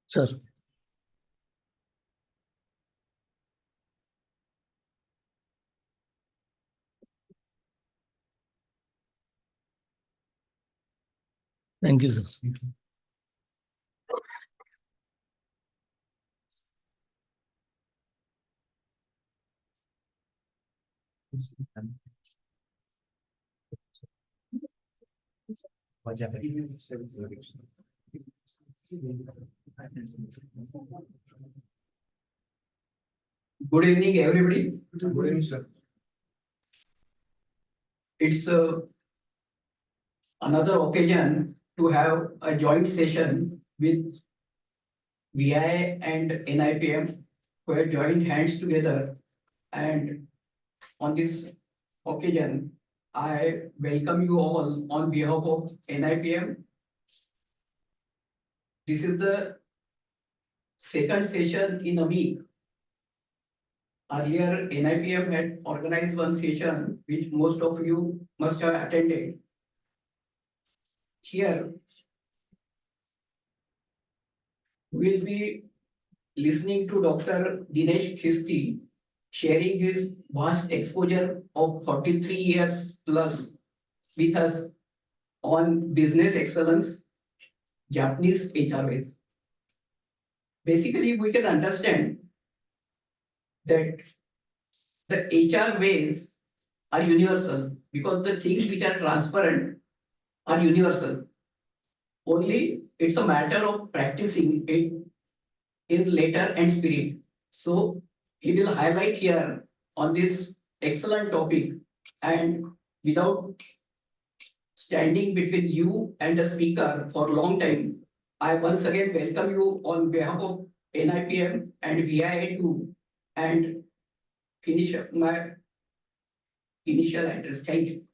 Sir. Thank you, sir. Good evening, everybody. Good evening, sir. It's another occasion to have a joint session with VI and NIPM, who have joined hands together. And on this occasion, I welcome you all on behalf of NIPM. This is the second session in a week. Earlier, NIPM had organized one session which most of you must have attended. Here, we'll be listening to Dr. Dinesh Khisti sharing his vast exposure of 43 years plus with us on business excellence, Japanese HRDs. Basically, we can understand that the HR ways are universal because the things which are transparent are universal. Only it's a matter of practicing it in letter and spirit. So he will highlight here on this excellent topic, and without standing between you and the speaker for a long time, I once again welcome you on behalf of NIPM and VIA2 and finish my initial address. Thank you.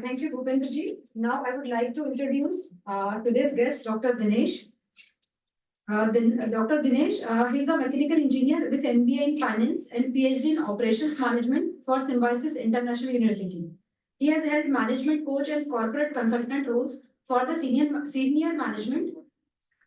Thank you, Bhupendraji. Now I would like to introduce today's guest, Dr. Dinesh. Dr. Dinesh, he's a mechanical engineer with MBA in Finance and PhD in Operations Management for Symbiosis International University. He has held management coach and corporate consultant roles for the senior management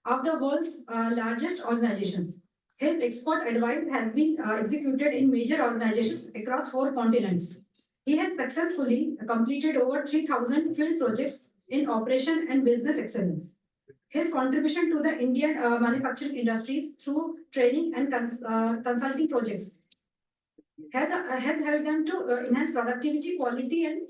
of the world's largest organizations. His expert advice has been executed in major organizations across 4 continents. He has successfully completed over 3,000 field projects in operation and business excellence. His contribution to the Indian manufacturing industries through training and consulting projects has helped them to enhance productivity, quality, and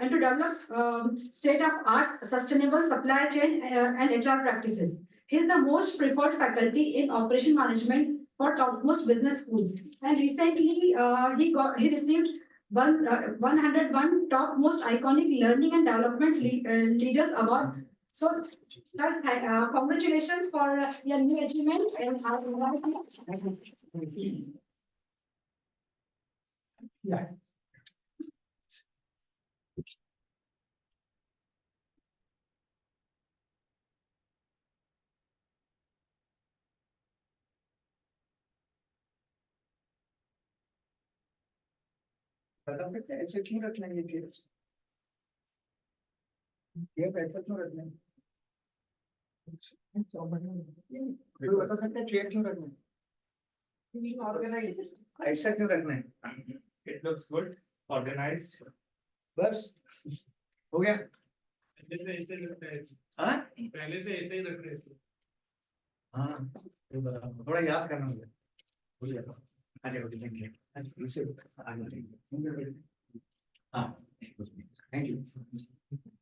to develop state-of-art sustainable supply chain and HR practices. He is the most preferred faculty in operation management for topmost business schools. And recently, he received 101 top most iconic learning and development leaders award. So, sir, congratulations for your new achievement and Yeah. ऐसे क्यों रखना है ये ऐसा क्यों रखना है बता सकते हैं चेयर क्यों रखना है ऐसा क्यों रखना है It looks good, organized. बस हो गया पहले से ऐसे लगता है हाँ पहले से ऐसे ही लग रहा है हाँ थोड़ा याद करना मुझे भूल जाता हूँ आगे बढ़िए थैंक यू आगे हाँ थैंक यू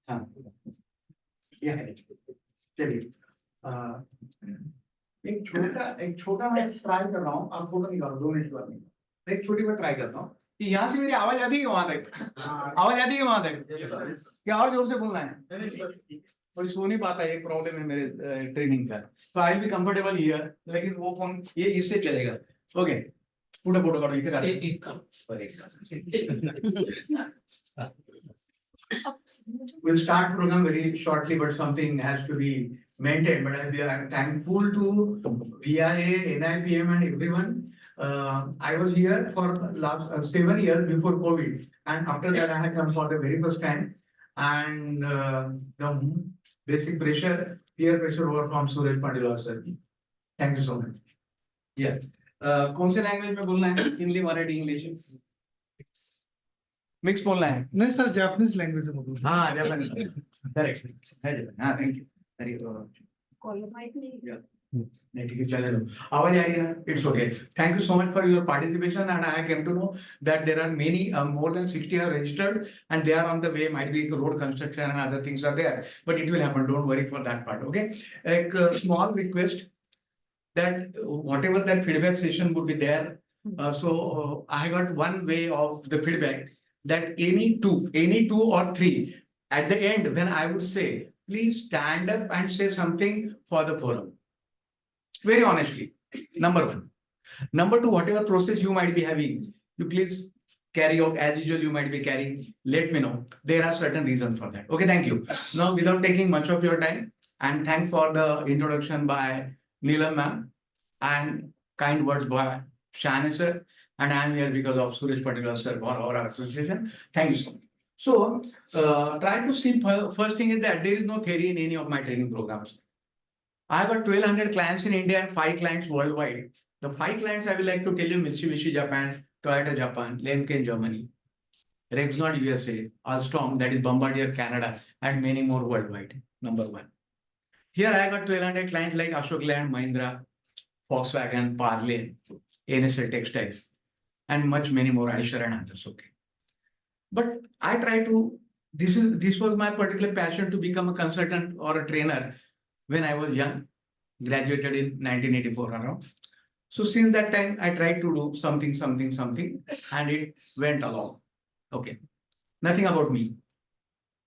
हाँ यह है चलिए एक छोटा मैं ट्राई कर रहा हूँ आप फोटो निकालो 2 मिनट के बाद में एक छोटी मैं ट्राई करता हूँ कि यहाँ से मेरी आवाज आती है वहां तक आवाज आती है वहां तक क्या और जोर से बोलना है और सो नहीं पाता है एक प्रॉब्लम है मेरे ट्रेनिंग का तो I will be comfortable here लेकिन वो फोन ये इससे चलेगा ओके पूरा फोटो काटो इधर We'll start program very shortly, but something has to be maintained, but I'm thankful to VIA, NIPM and everyone. I was here for last 7 years before COVID, and after that I had come for the very first time. And the basic pressure, peer pressure over from Suraj Pandilwar sir. Thank you so much. Yeah. कौन से language में बोलना है? Hindi, Marathi, English? Mix बोलना है? नहीं sir, Japanese language में बोलते हैं। हाँ, जापानीज। करेक्ट। हाँ, थैंक यू। Very good. नहीं, ठीक है, चले लो। आवाज आ रही है ना? It's okay. Thank you so much for your participation, and I came to know that there are many, more than 60 are registered, and they are on the way. Might be road construction and other things are there, but it will happen. Don't worry for that part. Okay. A small request that whatever that feedback session would be there. I got one way of the feedback that any two or three at the end when I would say, please stand up and say something for the forum. Very honestly, number one. Number two, whatever process you might be having, you please carry out as usual you might be carrying. Let me know. There are certain reasons for that. Okay, thank you. Now, without taking much of your time, and thanks for the introduction by Neelam ma'am and kind words by Shane sir. And I am here because of Suraj Patil sir for our association. Thank you so much. So, try to see first thing is that there is no theory in any of my training programs. I got 1200 clients in India and 5 clients worldwide. The 5 clients I will like to tell you: Mitsubishi Japan, Toyota Japan, Lemke in Germany, Rexnord USA, Alstom, that is Bombardier Canada, and many more worldwide. Number one. Here I got 1200 clients like Ashok Leyland, Mahindra, Volkswagen, Parley, NSL Textiles, and much many more. I share and others. Okay. But I try to. This was my particular passion to become a consultant or a trainer. When I was young, graduated in 1984 around. So since that time, I tried to do something, and it went along. Okay, nothing about me.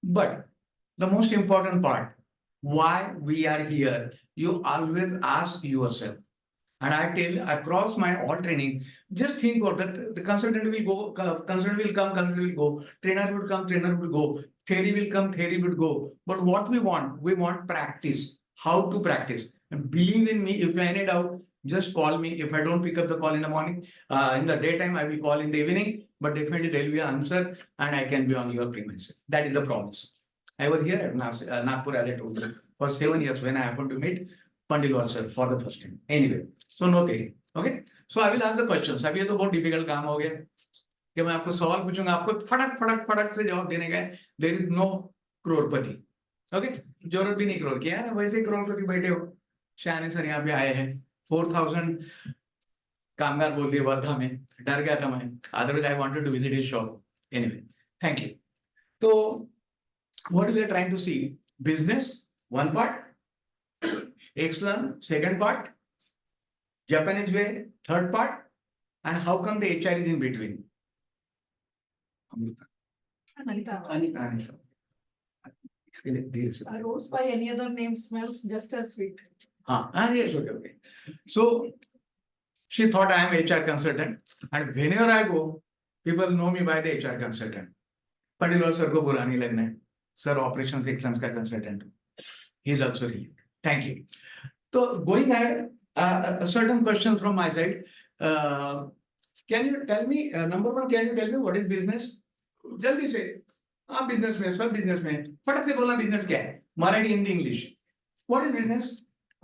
But the most important part, why we are here, you always ask yourself. And I tell across my all training, just think about that. The consultant will go, consultant will come, consultant will go, trainer would come, trainer would go, theory will come, theory would go. But what we want practice. How to practice. And believe in me, if any doubt, just call me. If I don't pick up the call in the morning, in the daytime, I will call in the evening, but definitely there will be an answer and I can be on your premises. That is the promise. I was here at Nagpur, as I told you, for 7 years when I happened to meet Pandilwar sir for the first time. Anyway, so no theory. Okay. So I will ask the questions. अभी ये तो बहुत difficult काम हो गया कि मैं आपको सवाल पूछूंगा, आपको फटक से जवाब देने का है. There is no crorepati. Okay, जरूरत भी नहीं करोड़ की यार, वैसे ही करोड़पति बैठे हो. शान सर यहाँ पे आए हैं, 4000 कामगार बोल दिए वर्धा में, डर गया था मैं. Otherwise I wanted to visit his shop. Anyway, thank you. तो what we are trying to see, business one part, एक्सलर्न second part, Japanese way third part, and how come the HR is in between. Anita Rose by any other name smells just as sweet. Yes, okay. So she thought I am HR consultant, and whenever I go, people know me by the HR consultant. Pandilwar sir ko बुरा नहीं लगना है. Sir operations excellence का consultant. He is also relieved. Thank you. So going ahead, certain questions from my side. Can you tell me, number one, can you tell me what is business? जल्दी से. आप business में, सब business में, फटक से बोलना बिजनेस क्या है, Marathi, Hindi, English. What is business?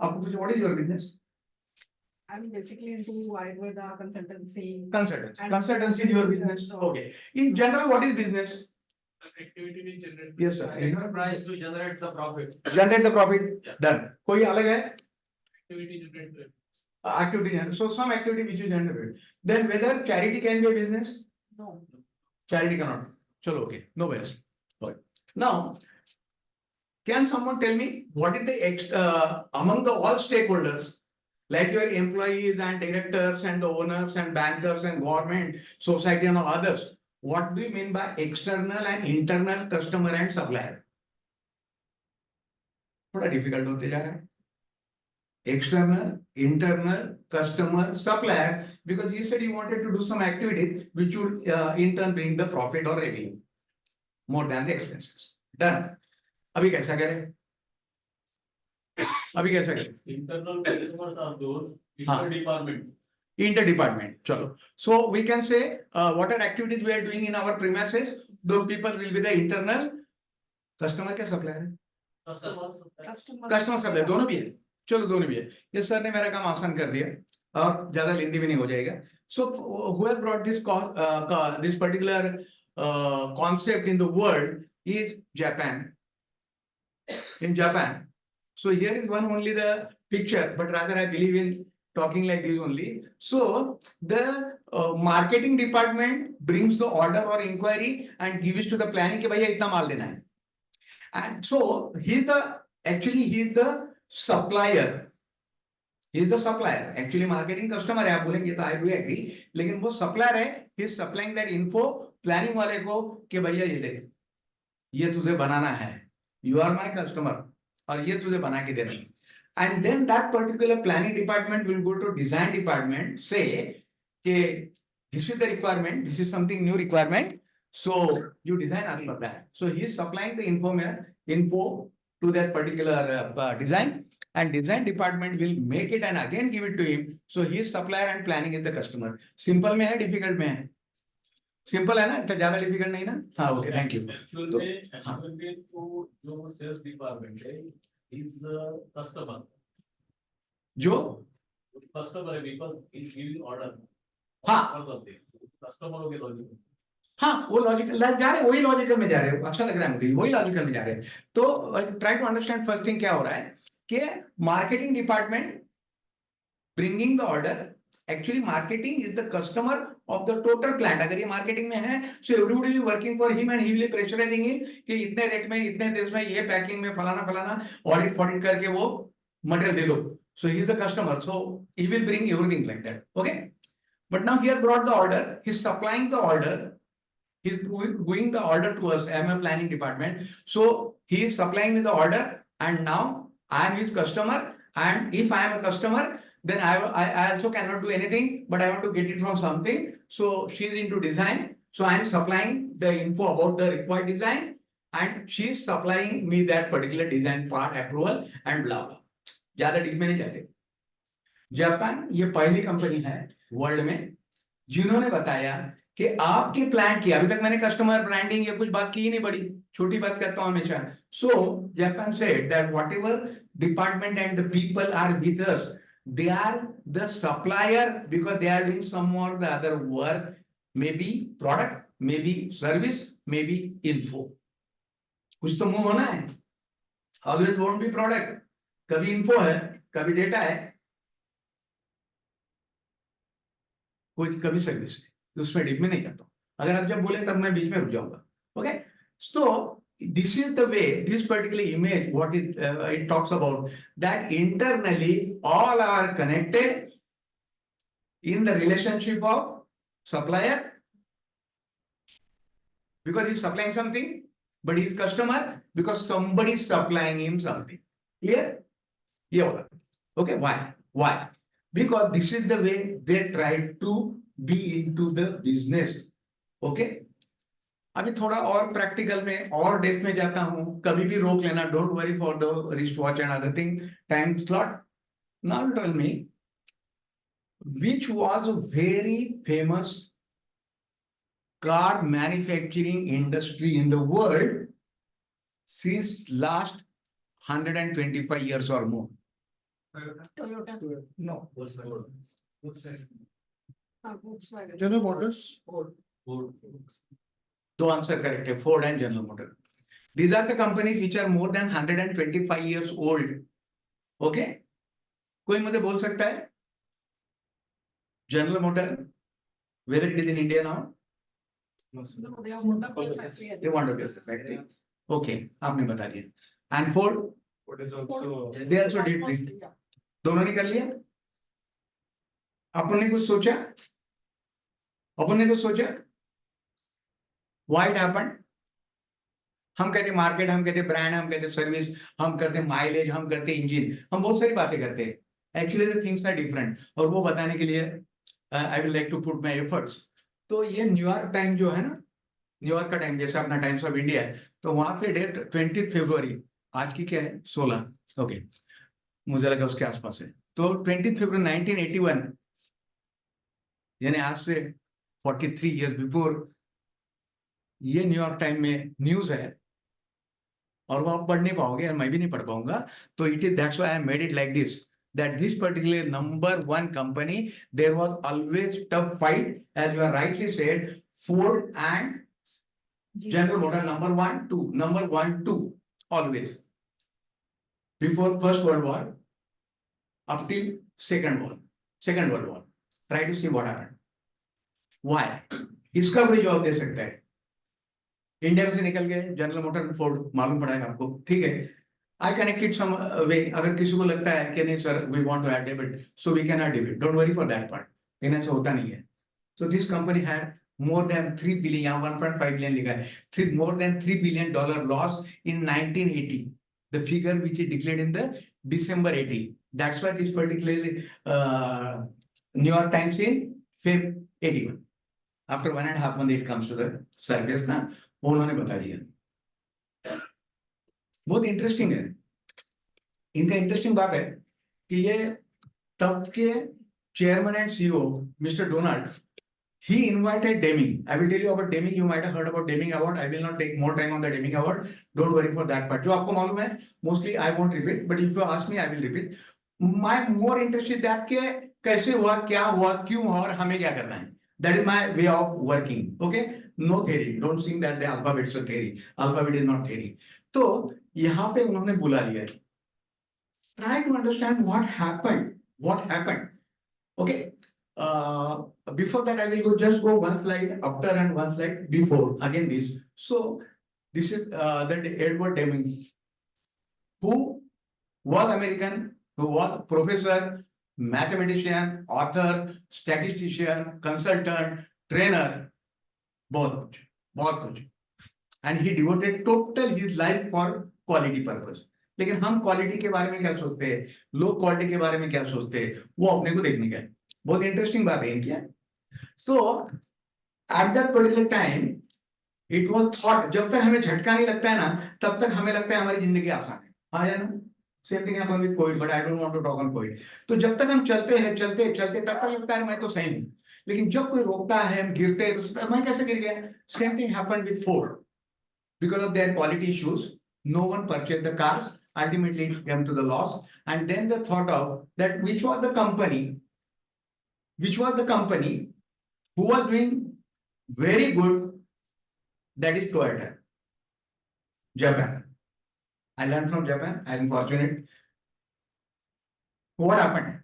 आपको पूछो what is your business? I'm basically into Ayurveda consultancy. Consultancy is your business. Okay. In general, what is business? Activity will generate. Yes, sir. Enterprise to generate the profit. Generate the profit. Yeah. Done. कोई अलग है? Activity generate. Activity. So some activity which you generate. Then whether charity can be a business? No. Charity cannot. Chalo, okay. No worries. Now, can someone tell me what is the among the all stakeholders, like your employees and directors and the owners and bankers and government, society and others, what do you mean by external and internal customer and supplier? थोड़ा difficult होते जा रहा है. External, internal, customer, supplier, because you said you wanted to do some activities which would in turn bring the profit or revenue more than the expenses. Done. अभी कैसा करें? अभी कैसे करें? Internal customers are those हाँ. inter-department. Inter-department. चलो. So we can say what are activities we are doing in our premises? Those people will be the internal customer क्या supplier है? Customers. कस्टमर सप्लाई दोनों भी है. चलो दोनों भी है. ये सर ने मेरा काम आसान कर दिया और ज्यादा लेंदी भी नहीं हो जाएगा. So who has brought this particular concept in the world is Japan. In Japan. So here is one only the picture, but rather I believe in talking like this only. So the marketing department brings the order or inquiry and gives it to the planning कि भैया इतना माल देना है. And so he's the supplier. He is the supplier. Actually marketing customer है, आप बोलेंगे तो I do agree. लेकिन वो supplier है. He is supplying that info planning वाले को कि भैया ये देख, ये तुझे बनाना है. You are my customer. और ये तुझे बना के देना है. And then that particular planning department will go to design department, say कि this is the requirement, this is something new requirement. So you design आगे बढ़ता है. So he is supplying the info to that particular design, and design department will make it and again give it to him. So he is supplier and planning is the customer. Simple में है, difficult में है? Simple है ना, इतना ज़्यादा difficult नहीं ना? हाँ, okay, thank you. Actually तो जो sales department है is customer. जो Customer है because he is giving order. हाँ. Customer हो गया logical. हाँ, वो लॉजिकल जा रहे हैं, वही लॉजिकल में जा रहे हैं. अच्छा लग रहा है मुझे, वही लॉजिकल में जा रहे हैं. तो try to understand first thing क्या हो रहा है कि marketing department bringing the order. Actually marketing is the customer of the total plant. अगर ये मार्केटिंग में है, so everybody will working for him and he will pressurising him कि इतने रेट में, इतने देश में, ये पैकिंग में, फलाना ऑडिट करके वो मटेरियल दे दो. So he is the customer, so he will bring everything like that. Okay, but now he has brought the order, he is supplying the order. He is doing the order to us. I am a planning department. So he is supplying me the order, and now I am his customer. And if I am a customer, then I also cannot do anything, but I want to get it from something. So she is into design. So I am supplying the info about the required design, and she is supplying me that particular design part, approval and blah blah. ज़्यादा deep में नहीं जाते. Japan ये पहली company है world में जिन्होंने बताया कि आपके प्लांट की, अभी तक मैंने कस्टमर ब्रांडिंग ये कुछ बात की ही नहीं, बड़ी छोटी बात करता हूं हमेशा. So Japan said that whatever department and the people are with us, they are the supplier because they are doing some or the other work, may be product, may be service, may be info. कुछ तो move होना है. Always won't be product. कभी info है, कभी data है, कुछ कभी सर्विस है. उसमें डीप में नहीं जाता. अगर आप जब बोले तब मैं बीच में रुक जाऊंगा. Okay, so this is the way this particular image what it talks about, that internally all are connected in the relationship of supplier because he is supplying something, but he is customer because somebody is supplying him something. Clear? Yeah. Okay, why? Because this is the way they try to be into the business. Okay, अभी थोड़ा और practical में और depth में जाता हूं. कभी भी रोक लेना, don't worry for the wrist watch and other thing, time slot. Now tell me which was a very famous car manufacturing industry in the world since last 125 years or more. Toyota. No. Volkswagen. General Motors. दो answer correct है, Ford and general motor. These are the companies which are more than 125 years old. Okay, कोई मुझे बोल सकता है general motor whether it is in India now? No, they have wonderful factory. They want to be a factory. Okay, आपने बता दिया. And Ford, What is also they also did this. Yeah. दोनों ने कर लिया. अपन ने कुछ सोचा, why it happened? हम कहते मार्केट, हम कहते ब्रांड, हम कहते सर्विस, हम करते माइलेज, हम करते इंजन, हम बहुत सारी बातें करते हैं. Actually the things are different, और वो बताने के लिए I will like to put my efforts. तो ये न्यूयॉर्क टाइम जो है ना, न्यूयॉर्क का टाइम जैसे अपना टाइम्स ऑफ इंडिया है, तो वहां पे डेट 20 फरवरी, आज की क्या है 16. ओके, मुझे लगा उसके आसपास है। तो 20 फरवरी 1981 यानी आज से 43 इयर्स बिफोर ये न्यूयॉर्क टाइम में न्यूज है, और वो आप पढ़ नहीं पाओगे और मैं भी नहीं पढ़ पाऊंगा। तो it is that's why I made it like this, that this particular number one company, there was always tough fight, as you are rightly said, Ford and General Motor number 1, 2, always before First World War up till Second World War. Try to see what happened. Why? इसका कोई जवाब दे सकता है? India में से निकल गए general motor Ford, मालूम पड़ा है आपको, ठीक है। I connected some way. अगर किसी को लगता है कि नहीं sir we want to add debit, so we can add debit. Don't worry for that part. लेकिन ऐसा होता नहीं है। So this company had more than 3 billion, यहाँ 1.5 billion लिखा है, more than $3 billion loss in 1980. The figure which is declared in the December 80. That's why this particularly New York Times in Feb 81. After 1.5 months it comes to the surface ना, वो उन्होंने बता दिया। बहुत interesting है, इनका इंटरेस्टिंग बात है कि ये तब के chairman and CEO mister Donald, he invited Deming. I will tell you about Deming. You might have heard about Deming Award. I will not take more time on the Deming Award. Don't worry for that part. जो आपको मालूम है, mostly I won't repeat. But if you ask me, I will repeat. My more interested that के कैसे हुआ, क्या हुआ, क्यों हुआ और हमें क्या करना है. That is my way of working. Okay? No theory. Don't think that the alphabet is a theory. Alphabet is not theory. तो यहाँ पे उन्होंने बुला लिया है. Try to understand what happened. What happened? Okay. Before that, I will just go one slide after and one slide before. Again, this. So this is that Edward Deming, who was American, who was professor, mathematician, author, statistician, consultant, trainer, बहुत कुछ. And he devoted total his life for quality purpose. लेकिन हम quality के बारे में क्या सोचते हैं, लो क्वालिटी के बारे में क्या सोचते हैं, वो अपने को देखने का है. बहुत इंटरेस्टिंग बात है इनकी. So at that particular time it was thought, जब तक हमें झटका नहीं लगता है ना, तब तक हमें लगता है हमारी जिंदगी आसान है. हाँ या ना? Same thing happened with Covid, but I don't want to talk on Covid. तो जब तक हम चलते तब तक लगता है मैं तो सही हूं. लेकिन जब कोई रोकता है, हम गिरते हैं, तो मैं कैसे गिर गया. Same thing happened with Ford. Because of their quality issues, no one purchased the cars. Ultimately, it came to the loss. And then the thought of that which was the company who was doing very good, that is Toyota, Japan. I learned from Japan. I am fortunate. What happened?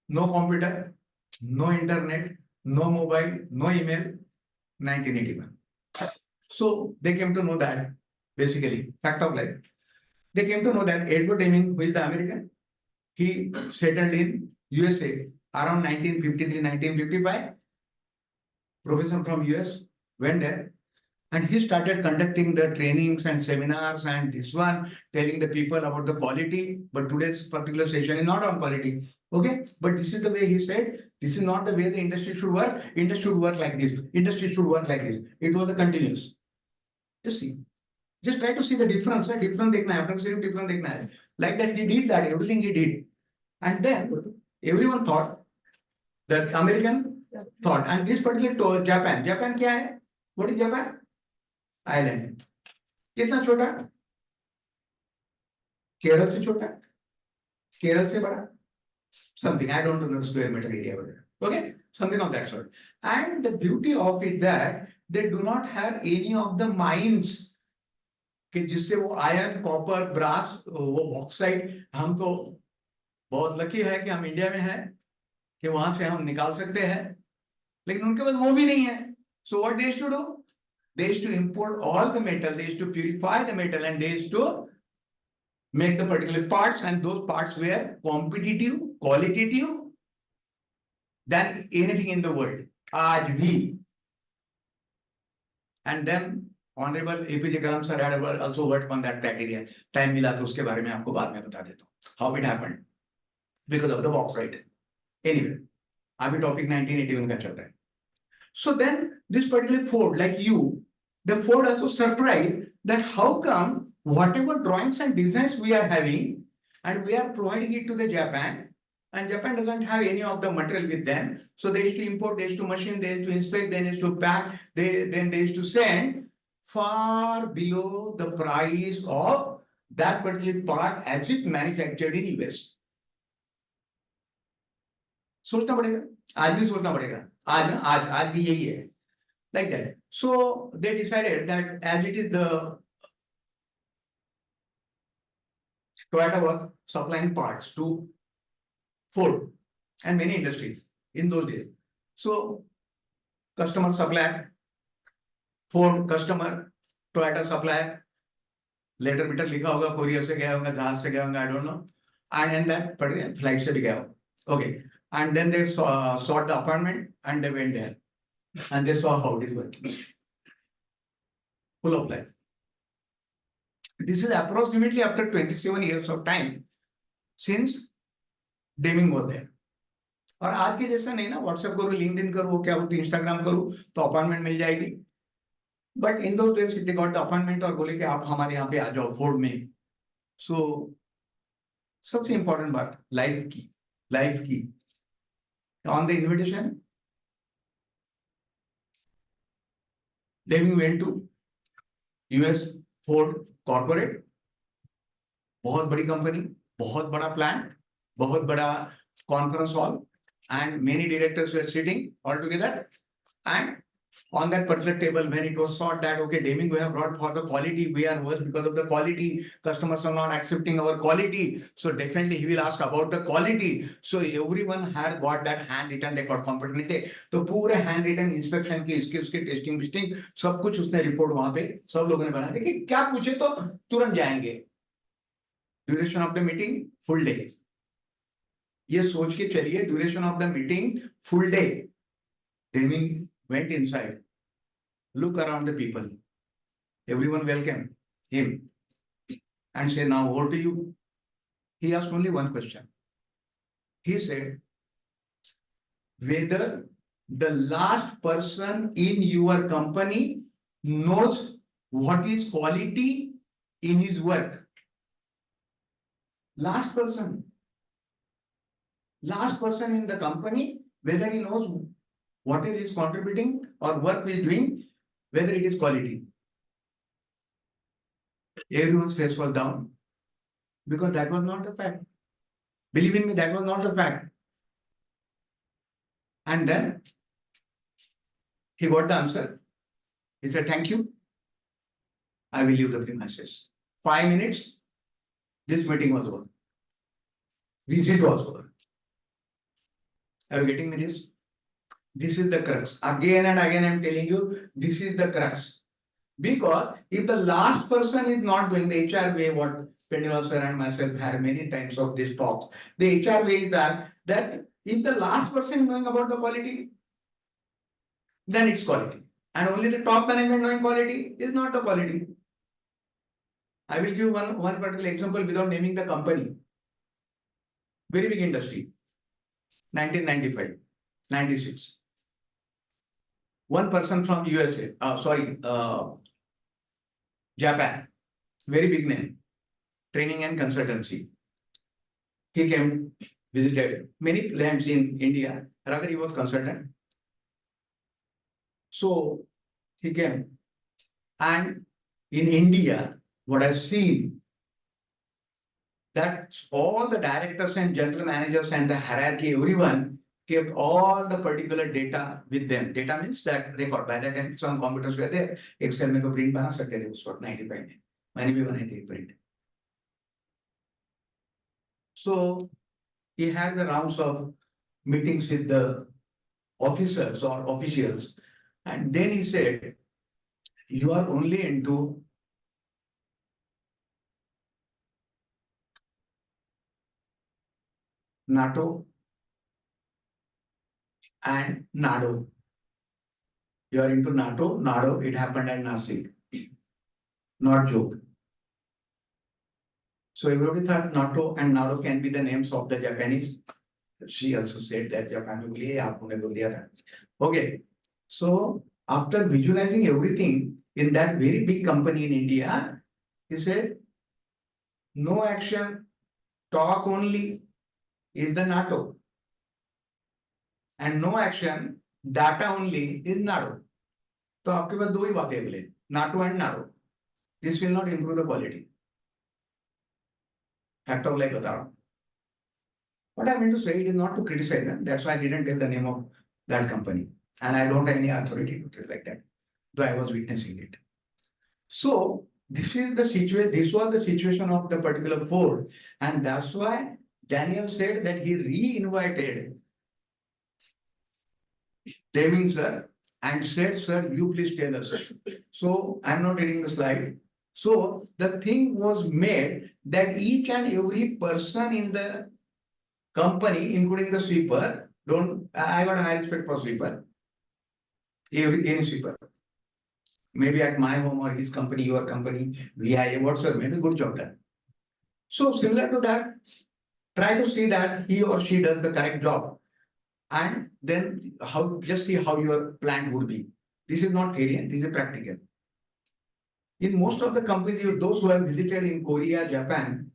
No computer, no internet, no mobile, no email. 1981. So they came to know that, basically, fact of life. They came to know that Edward Deming, who is the American, he settled in USA around 1953, 1955. Professor from US went there and he started conducting the trainings and seminars and this one, telling the people about the quality. But today's particular session is not on quality. Okay, but this is the way he said, this is not the way the industry should work. Industry should work like this. Industry should work like this. It was a continuous. Just see. Just try to see the difference. Different देखना है, अपने सिर्फ different देखना है. Like that he did that, everything he did. And then everyone thought that American thought, and this particular Japan. Japan क्या है? What is Japan? Island. कितना छोटा? केरल से छोटा? केरल से बड़ा? Something, I don't know the square meter area over there. Okay, something of that sort. And the beauty of it that they do not have any of the mines कि जिससे वो iron, copper, brass, वो bauxite, हम तो बहुत lucky है कि हम इंडिया में हैं कि वहां से हम निकाल सकते हैं, लेकिन उनके पास वो भी नहीं है. So what they used to do? They used to import all the metal, they used to purify the metal, and they used to make the particular parts, and those parts were competitive, qualitative than anything in the world. आज भी. And then Honorable APJ Kalam sir had also worked on that criteria. Time मिला तो उसके बारे में आपको बाद में बता देता हूँ. How it happened? Because of the bauxite. Anyway, अभी topic 1981 का चल रहा है. So then this particular Ford, like you, the Ford also surprised that how come whatever drawings and designs we are having, and we are providing it to the Japan. And Japan doesn't have any of the material with them. So they used to import, they used to machine, they used to inspect, they used to pack, then they used to send far below the price of that particular part as it manufactured in US. सोचना पड़ेगा, आज भी सोचना पड़ेगा, आज भी यही है, like that. So they decided that as it is the Toyota was supplying parts to Ford and many industries in those days. So customer supplier, Ford customer, Toyota supplier, letter metre लिखा होगा, courier से गया होगा, जहाज से गया होगा, I don't know, and that particular flight से भी गया होगा. Okay, and then they sought the appointment and they went there and they saw how it is working. Full of life. This is approximately after 27 years of time since Deming was there. और आज के जैसा नहीं ना, WhatsApp करो, LinkedIn करो, क्या बोलते इंस्टाग्राम करो तो अपॉइंटमेंट मिल जाएगी. But in those days they got the appointment और बोले कि आप हमारे यहाँ पे आ जाओ फोर्ड में. सो सबसे इंपॉर्टेंट बात लाइफ की on the invitation Deming went to US Ford corporate. बहुत बड़ी कंपनी, बहुत बड़ा प्लांट, बहुत बड़ा conference hall, and many directors were sitting all together. And on that particular table, when it was thought that okay, Deming we have brought for the quality, we are worse because of the quality, customers are not accepting our quality, so definitely he will ask about the quality. So everyone had got that handwritten record competency. तो पूरे handwritten inspection की इसकी उसकी testing सब कुछ उसने report वहां पे सब लोगों ने बना दी कि क्या पूछे तो तुरंत जाएंगे. Duration of the meeting full day. ये सोच के चलिए, duration of the meeting full day. Deming went inside, look around the people, everyone welcomed him and said, now over to you. He asked only one question. He said, whether the last person in your company knows what is quality in his work. Last person in the company, whether he knows what he is contributing or work he is doing, whether it is quality. Everyone's face was down because that was not the fact. Believe in me, that was not the fact. And then he got the answer. He said, thank you. I will leave the premises. 5 minutes, this meeting was over. Visit was over. Are you getting me this? This is the crux. Again and again, I'm telling you, this is the crux. Because if the last person is not doing the HR way, what Pendula sir and myself had many times of this talk, the HR way is that if the last person is knowing about the quality, then it's quality. And only the top management knowing quality is not the quality. I will give one particular example without naming the company. Very big industry. 1995, 96. One person from USA, Japan, very big name, training and consultancy. He came, visited many lands in India, rather he was consultant. So he came, and in India, what I've seen, that all the directors and general managers and the hierarchy, everyone kept all the particular data with them. Data means that record. By that time, some computers were there. Excel में तो print बना सकते थे उस वक्त 95 में. मैंने भी बनाई थी print. So he had the rounds of meetings with the officers or officials, and then he said, "You are only into NATO and NADO. You are into NATO, NADO, it happened at Nasik. Not joke. So everybody thought NATO and NADO can be the names of the Japanese. She also said that Japan will be okay. So after visualizing everything in that very big company in India, he said, no action talk only is the NATO. And no action, data only is NATO. तो आपके पास दो ही बातें बोले, NATO and NATO. This will not improve the quality. Fact of life बता रहा हूँ. What I mean to say, it is not to criticize them. That's why I didn't tell the name of that company. And I don't have any authority to tell like that, though I was witnessing it. So this is the situation, this was the situation of the particular Ford. And that's why Daniel said that he re-invited Deming sir and said, sir, you please tell us. So I'm not reading the slide. So the thing was made that each and every person in the company, including the sweeper, I got a high respect for sweeper, any sweeper. Maybe at my home or his company, your company, VIA, whatsoever, maybe good job done. So similar to that, try to see that he or she does the correct job. And then just see how your plant would be. This is not theory, this is practical. In most of the companies, those who have visited in Korea, Japan,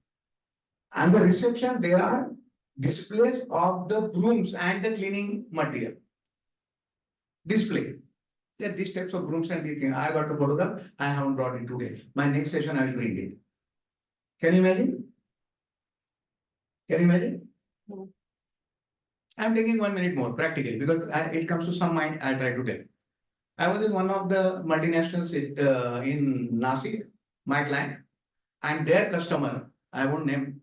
and the reception, there are displays of the brooms and the cleaning material. Display. There are these types of brooms and these things. I got the photograph, I haven't brought it today. My next session, I will bring it. Can you imagine? Can you imagine? No. I'm taking 1 minute more practically because it comes to some mind, I'll try to tell. I was in one of the multinationals in Nasik, my client, and their customer, I won't name,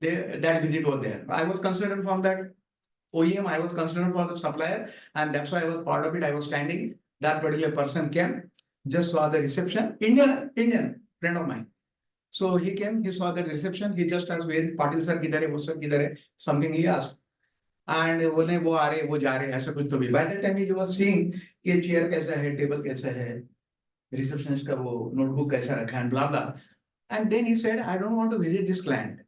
that visit was there. I was concerned from that OEM, I was concerned for the supplier, and that's why I was part of it. I was standing. That particular person came, just saw the reception, Indian friend of mine. So he came, he saw the reception, he just asked, where is Patil sir, kidhar hai, wo sir kidhar hai, something he asked. And बोले वो आ रहे वो जा रहे ऐसा कुछ तो भी. By that time he was seeing कि चेयर कैसा है, टेबल कैसा है, रिसेप्शनिस्ट का वो नोटबुक कैसा रखा है, blah blah. And then he said, I don't want to visit this client.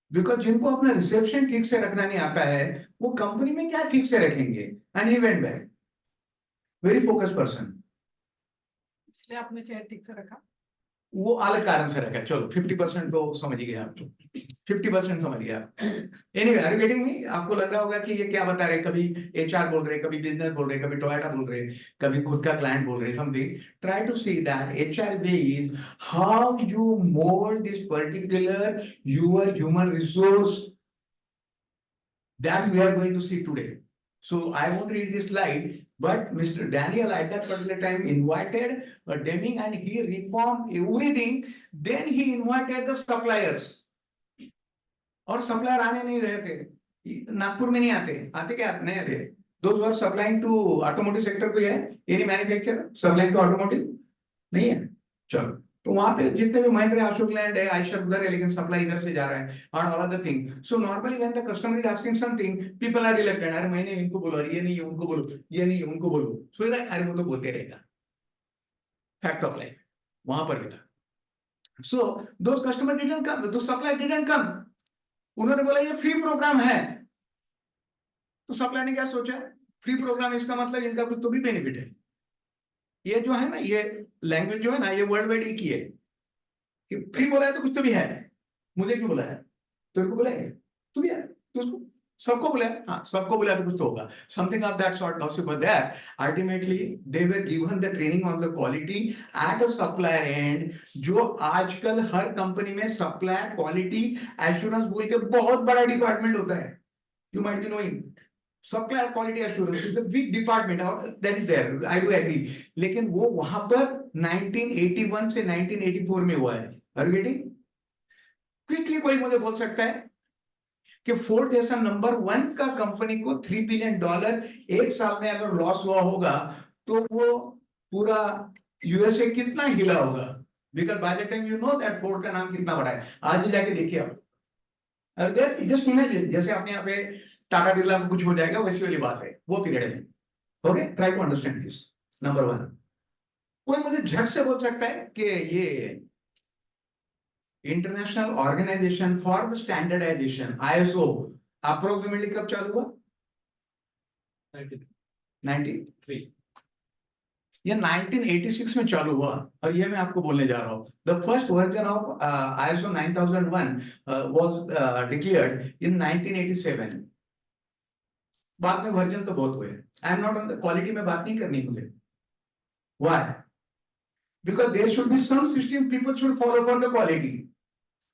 Because जिनको अपना रिसेप्शन ठीक से रखना नहीं आता है, वो कंपनी में क्या ठीक से रखेंगे? And he went back. Very focused person. इसलिए आपने चेयर ठीक से रखा. वो अलग कारण से रखा. चलो 50% तो समझ गए आप तो. 50% समझ गया. Anyway, are you getting me? आपको लग रहा होगा कि ये क्या बता रहे, कभी HR बोल रहे, कभी बिजनेस बोल रहे, कभी टोयोटा बोल रहे, कभी खुद का क्लाइंट बोल रहे, something. Try to see that HRD is how you mold this particular your human resource that we are going to see today. So I won't read this slide, but Mr. Daniel at that particular time invited Deming and he reformed everything. Then he invited the suppliers. और supplier आने नहीं रहे थे, नागपुर में नहीं आते क्या नहीं आते. Those who are supplying to automotive sector कोई है, any manufacturer supplying to automotive नहीं है. चलो तो वहां पे जितने भी महिंद्रा अशोक लैंड है, आयशर उधर है, लेकिन सप्लाई इधर से जा रहा है. और all other thing. So normally when the customer is asking something, people are reluctant. अरे मैंने इनको बोलो, ये नहीं है उनको बोलो, ये नहीं है उनको बोलो. सो अरे वो तो बोलते रहेगा. फैक्ट ऑफ लाइफ वहां पर भी था. So those customer didn't come, those supply didn't come. उन्होंने बोला ये फ्री प्रोग्राम है. तो सप्लाई ने क्या सोचा, फ्री प्रोग्राम इसका मतलब इनका कुछ तो भी बेनिफिट है. ये जो है ना, ये लैंग्वेज जो है ना, ये वर्ल्ड वाइड एक ही है कि फ्री बोला है तो कुछ तो भी है. मुझे क्यों बोला है, तो इनको बुलाएंगे तो भी है, तो उसको सबको बुलाया, हाँ सबको बुलाया तो कुछ तो होगा. Something of that sort gossip was there. Ultimately they were given the training on the quality at a supplier end, जो आजकल हर कंपनी में सप्लायर क्वालिटी एश्योरेंस बोल के बहुत बड़ा डिपार्टमेंट होता है. You might be knowing supplier quality assurance is a big department that is there. I do agree. लेकिन वो वहां पर 1981 से 1984 में हुआ है. Are you getting? क्विकली कोई मुझे बोल सकता है कि फोर्ड जैसा नंबर 1 का कंपनी को $3 बिलियन एक साल में अगर लॉस हुआ होगा तो वो पूरा यूएसए कितना हिला होगा? Because by the time you know that Ford का नाम कितना बड़ा है. आज भी जाके देखिए आप. जस्ट इमेजिन जैसे अपने यहाँ पे टाटा बिरला को कुछ हो जाएगा वैसी वाली बात है वो पीरियड में. Okay, try to understand this. Number 1. कोई मुझे झट से बोल सकता है कि ये international organisation for the standardisation ISO approximately कब चालू हुआ? 93. 93. ये 1986 में चालू हुआ और ये मैं आपको बोलने जा रहा हूँ. The first version of ISO 9001 was declared in 1987. बाद में वर्जन तो बहुत हुए. आई am not on the quality में बात नहीं करनी मुझे. Why? Because there should be some system people should follow for the quality.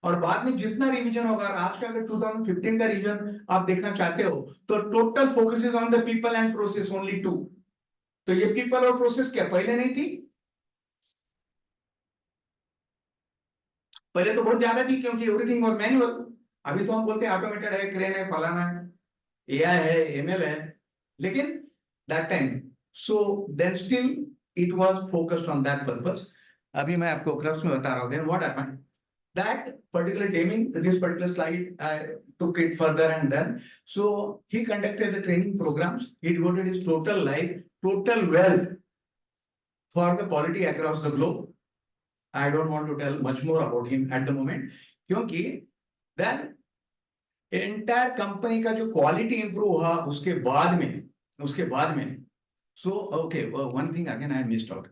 और बाद में जितना रिवीजन होगा, आज का अगर 2015 का रिवीजन आप देखना चाहते हो तो total focus is on the people and process only 2. तो ये पीपल और प्रोसेस क्या पहले नहीं थी? पहले तो बहुत ज्यादा थी क्योंकि एवरीथिंग वाज मैनुअल. अभी तो हम बोलते हैं ऑटोमेटेड है, क्रेन है, फलाना है, एआई है, एमएल है. लेकिन that time so then still it was focused on that purpose. अभी मैं आपको क्रक्स में बता रहा हूं. Then what happened? That particular taming, this particular slide, I took it further and done. So he conducted the training programs. He devoted his total life, total wealth for the quality across the globe. I don't want to tell much more about him at the moment. क्योंकि then entire company का जो quality improve हुआ उसके बाद में so okay, one thing again I missed out.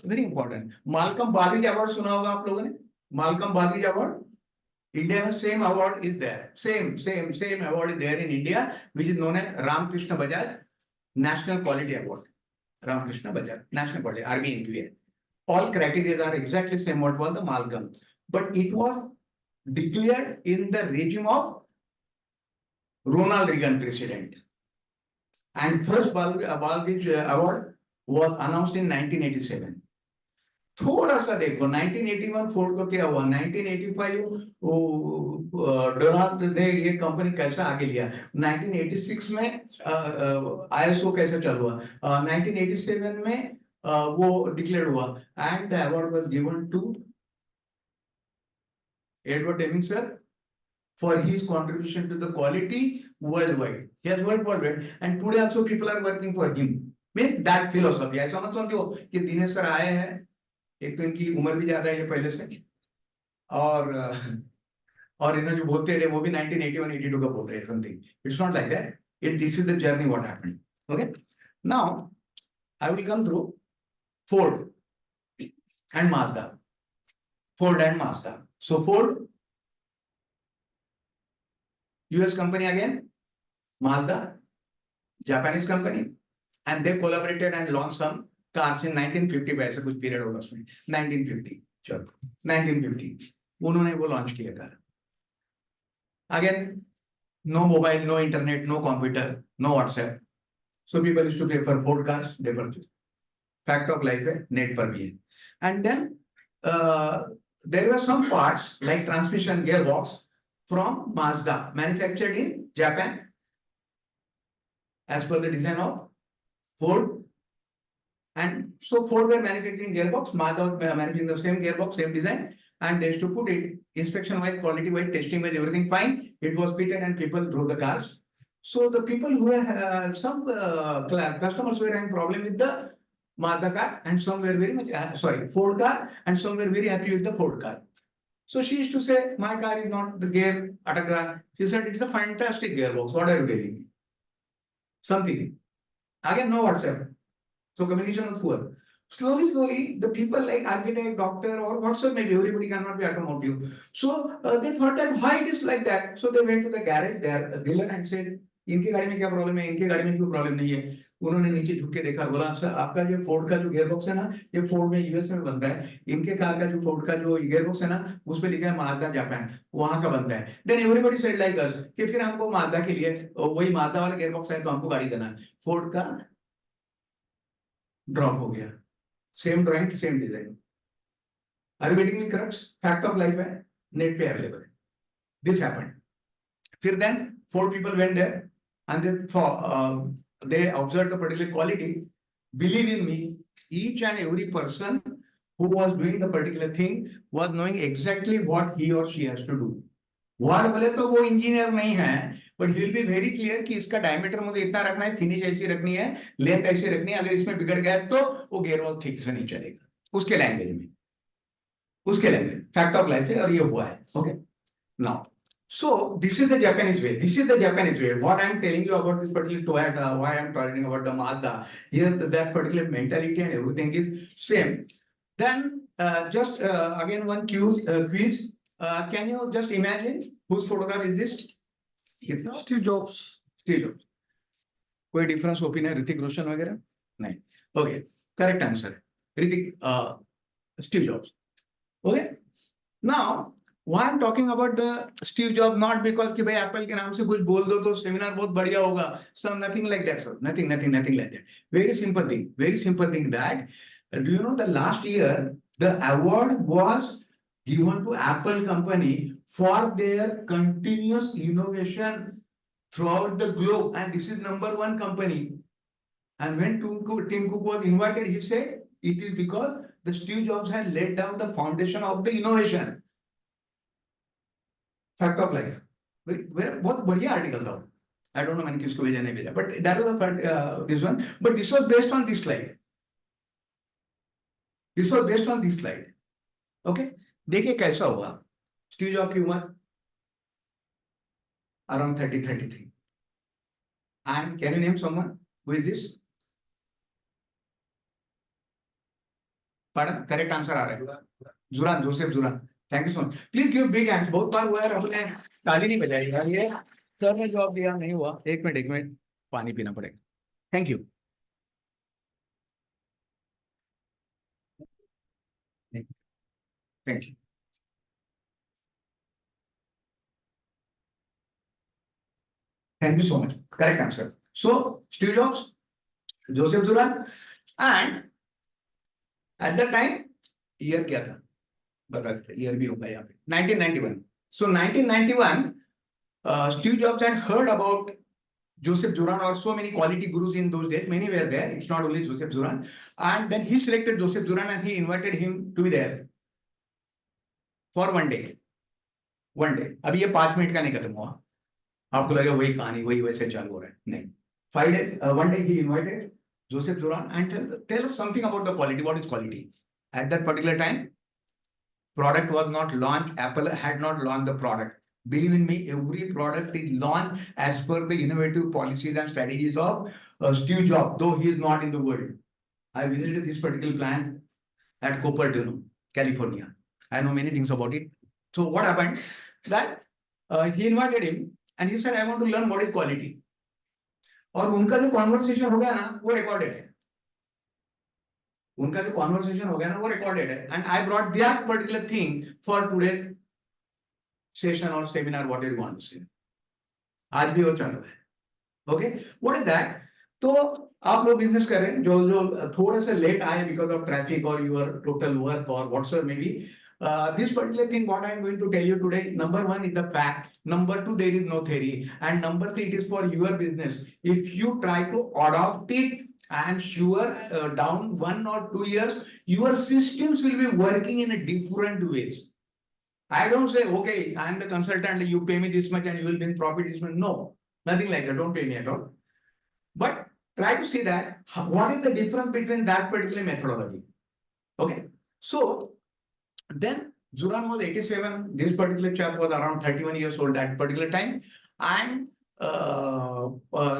Very important. Malcolm Baldrige Award सुना होगा आप लोगों ने? Malcolm Baldrige Award. India has same award is there. Same award is there in India, which is known as Ramakrishna Bajaj National Quality Award. Ramakrishna Bajaj National Quality RBNQA. All criteria are exactly same what was the Malcolm, but it was declared in the regime of Ronald Reagan president. And first Baldrige Award was announced in 1987. थोड़ा सा देखो 1981 Ford को क्या हुआ, 1985 Donald ने ये company कैसा आगे लिया, 1986 में ISO कैसे चालू हुआ, 1987 में वो डिक्लेयर हुआ and the award was given to Edward Deming sir for his contribution to the quality worldwide. He has worked worldwide and today also people are working for him with that philosophy. ऐसा मत समझो कि Dinesh sir आए हैं, एक तो इनकी उम्र भी ज्यादा है पहले से, और इन्हें जो बोलते रहे वो भी 1981-82 का बोल रहे हैं something. It's not like that. This is the journey what happened. Okay. Now I will come through Ford and Mazda. Ford and Mazda. So Ford, US company again, Mazda, Japanese company, and they collaborated and launched some cars in 1950 पे, ऐसा कुछ period होगा उसमें 1950. चलो 1950 उन्होंने वो launch किया car. Again no mobile, no internet, no computer, no WhatsApp, so people used to prefer Ford cars. They purchase. Fact of life है, नेट पर भी है. And then there were some parts like transmission gear box from Mazda manufactured in Japan as per the design of Ford. And so Ford were manufacturing gearbox, Mazda were manufacturing the same gearbox, same design, and they used to put it inspection wise, quality wise, testing wise, everything fine. It was fitted and people drove the cars. So the people who were some customers were having problem with the Mazda car and some were very much Ford car and some were very happy with the Ford car. So she used to say, my car is not the gear atakra. She said, it's a fantastic gearbox. What are you telling me? Something. Again, no WhatsApp. So communication was poor. Slowly, the people like architect, doctor, or whatsoever, maybe everybody cannot be automotive. So they thought that why it is like that. So they went to the garage, their dealer, and said, इनके गाड़ी में क्या problem है, इनके गाड़ी में क्यों problem नहीं है. उन्होंने नीचे झुक के देखा, बोला सर आपका जो फोर्ड का जो गियरबॉक्स है ना, ये फोर्ड में यूएस में बनता है. इनके कार का जो फोर्ड का जो गियरबॉक्स है ना, उस पे लिखा है माजदा जापान, वहां का बनता है. Then everybody said like us कि फिर हमको माजदा के लिए वही माजदा वाला गियरबॉक्स है तो हमको गाड़ी देना है. फोर्ड का ड्रॉप हो गया. Same drawing, same design. Are you getting me crux? Fact of life है, नेट पे अवेलेबल है. This happened. फिर then four people went there and they observed the particular quality. Believe in me, each and every person who was doing the particular thing was knowing exactly what he or she has to do. What बोले तो वो engineer नहीं है, but he will be very clear कि इसका diameter मुझे इतना रखना है, फिनिश ऐसी रखनी है, लेंथ ऐसी रखनी है, अगर इसमें बिगड़ गया तो वो गियरबॉक्स ठीक से नहीं चलेगा. उसके लैंग्वेज में, फैक्ट ऑफ लाइफ है और ये हुआ है. Okay. Now So this is the Japanese way. This is the Japanese way. What I'm telling you about this particular Toyota, why I'm talking about the Mazda, here that particular mentality and everything is same. Then just again one quiz. Can you just imagine whose photograph is this? Steve Jobs. Steve Jobs. कोई difference opinion Hrithik Roshan वगैरह? नहीं. Okay, correct answer. Hrithik Steve Jobs. Okay. Now why I'm talking about the Steve Jobs, not because कि भाई Apple के नाम से कुछ बोल दो तो सेमिनार बहुत बढ़िया होगा. So nothing like that, sir. Nothing like that. Very simple thing that do you know the last year the award was given to Apple company for their continuous innovation throughout the globe, and this is #1 company. And when Tim Cook was invited, he said it is because the Steve Jobs had laid down the foundation of the innovation. Fact of life. बहुत बढ़िया article था. I don't know मैंने किसको भेजा नहीं भेजा, but that was the this one. But this was based on this slide. Okay. देखिए कैसा हुआ. Steve Jobs की उम्र around 33. And can you name someone who is this? Pardon? Correct answer आ रहा है. Zuran, Joseph Zuran. Thank you so much. Please give big hands. बहुत बार हुआ है, हमने ताली नहीं बजाई यार. ये सर ने जवाब दिया नहीं हुआ. एक मिनट पानी पीना पड़ेगा. Thank you. Thank you. Thank you so much. Correct answer. So Steve Jobs, Joseph Zuran, and at that time year क्या था? बता देते. Year भी होगा यहाँ पे. 1991. So 1991, Steve Jobs had heard about Joseph Juran or so many quality gurus in those days. Many were there. It's not only Joseph Juran. And then he selected Joseph Juran and he invited him to be there for 1 day. 1 day. अभी ये 5 minute का नहीं खत्म हुआ. आपको लगे वही कहानी वही वैसे चालू हो रहा है. नहीं. 5 days. 1 day he invited Joseph Juran and tell us something about the quality. What is quality? At that particular time, product was not launched. Apple had not launched the product. Believe in me, every product is launched as per the innovative policies and strategies of Steve Jobs, though he is not in the world. I visited this particular plant at Cupertino, California. I know many things about it. So what happened? That he invited him and he said, I want to learn what is quality. और उनका जो conversation हो गया ना, वो recorded है. उनका जो conversation हो गया ना, वो recorded है. And I brought that particular thing for today's session or seminar, what you want to say. आज भी वो चालू है. Okay, what is that? तो आप लोग बिजनेस कर रहे हैं जो थोड़ा सा लेट आए because of traffic or your total work or whatsoever maybe. This particular thing what I am going to tell you today, #1 is the fact, #2 there is no theory, and #3 it is for your business. If you try to adopt it, I am sure down 1 or 2 years your systems will be working in a different ways. I don't say, okay, I am the consultant, you pay me this much and you will bring profit this much. No, nothing like that. Don't pay me at all. But try to see that what is the difference between that particular methodology. Okay. So then Zuran was 87. This particular chap was around 31 years old at particular time. And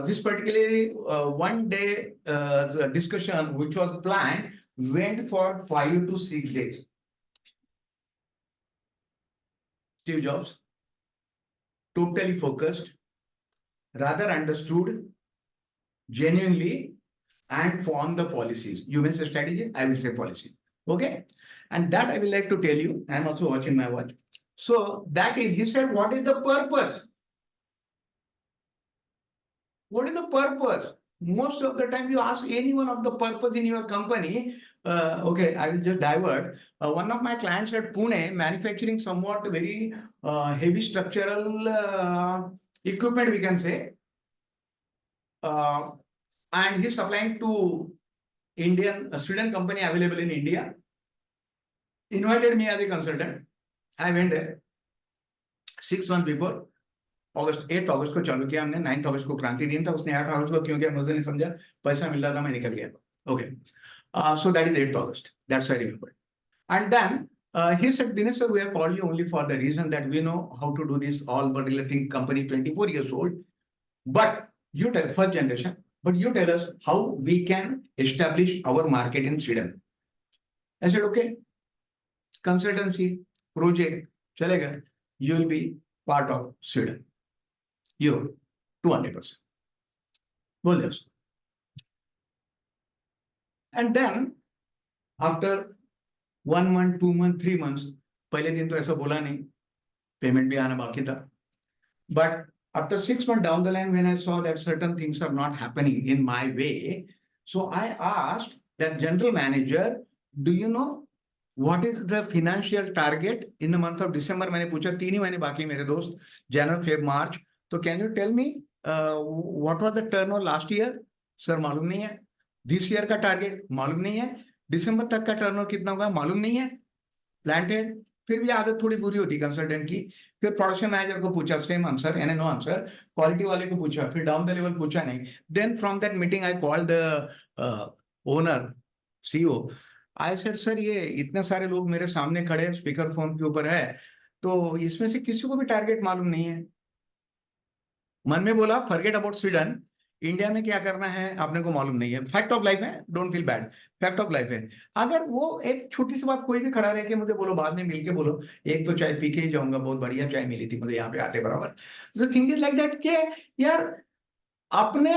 this particularly 1 day discussion which was planned went for 5 to 6 days. Steve Jobs, totally focused, rather understood, genuinely, and formed the policies. You may say strategy, I will say policy. Okay. And that I will like to tell you. I am also watching my watch. So that is, he said, what is the purpose? What is the purpose? Most of the time you ask anyone of the purpose in your company. Okay, I will just divert. One of my clients at Pune manufacturing somewhat very heavy structural equipment, we can say. And he's supplying to Indian student company available in India. Invited me as a consultant. I went there 6 months before. August 8th August को चालू किया हमने. 9th August को क्रांति दिन था. उसने 8 August को क्यों किया मुझे नहीं समझा. पैसा मिल रहा था मैं निकल गया. Okay. So that is 8th August. That's I remember. And then He said, Dinesh sir, we have called you only for the reason that we know how to do this all particular thing, company 24 years old. But you tell first generation, but you tell us how we can establish our market in Sweden. I said, okay, consultancy, project, chalega, you will be part of Sweden. You, 200%. Both this. And then, after 1 month, 2 months, 3 months, पहले दिन तो ऐसा बोला नहीं, payment भी आना बाकी था. But after 6 months down the line, when I saw that certain things are not happening in my way, so I asked that general manager, do you know what is the financial target in the month of December? मैंने पूछा 3 ही महीने बाकी मेरे दोस्त, January, Feb, March. So can you tell me what was the turnover last year? Sir मालूम नहीं है. This year का target मालूम नहीं है. December तक का turnover कितना होगा मालूम नहीं है. Planted. फिर भी आदत थोड़ी बुरी होती कंसल्टेंट की. फिर प्रोडक्शन मैनेजर को पूछा, सेम आंसर, यानी नो आंसर. क्वालिटी वाले को पूछा, फिर डाउन द लेवल पूछा नहीं. Then from that meeting I called the owner, CEO. I said sir, ये इतने सारे लोग मेरे सामने खड़े, स्पीकर फोन के ऊपर है, तो इसमें से किसी को भी टारगेट मालूम नहीं है. मन में बोला, फॉरगेट अबाउट स्वीडन, इंडिया में क्या करना है आपने को मालूम नहीं है. फैक्ट ऑफ लाइफ है, don't feel bad, fact of life है. अगर वो एक छोटी सी बात कोई भी खड़ा रह के मुझे बोलो, बाद में मिलके बोलो, एक तो चाय पी के ही जाऊंगा, बहुत बढ़िया चाय मिली थी मुझे यहाँ पे आते बराबर. The thing is like that के यार, अपने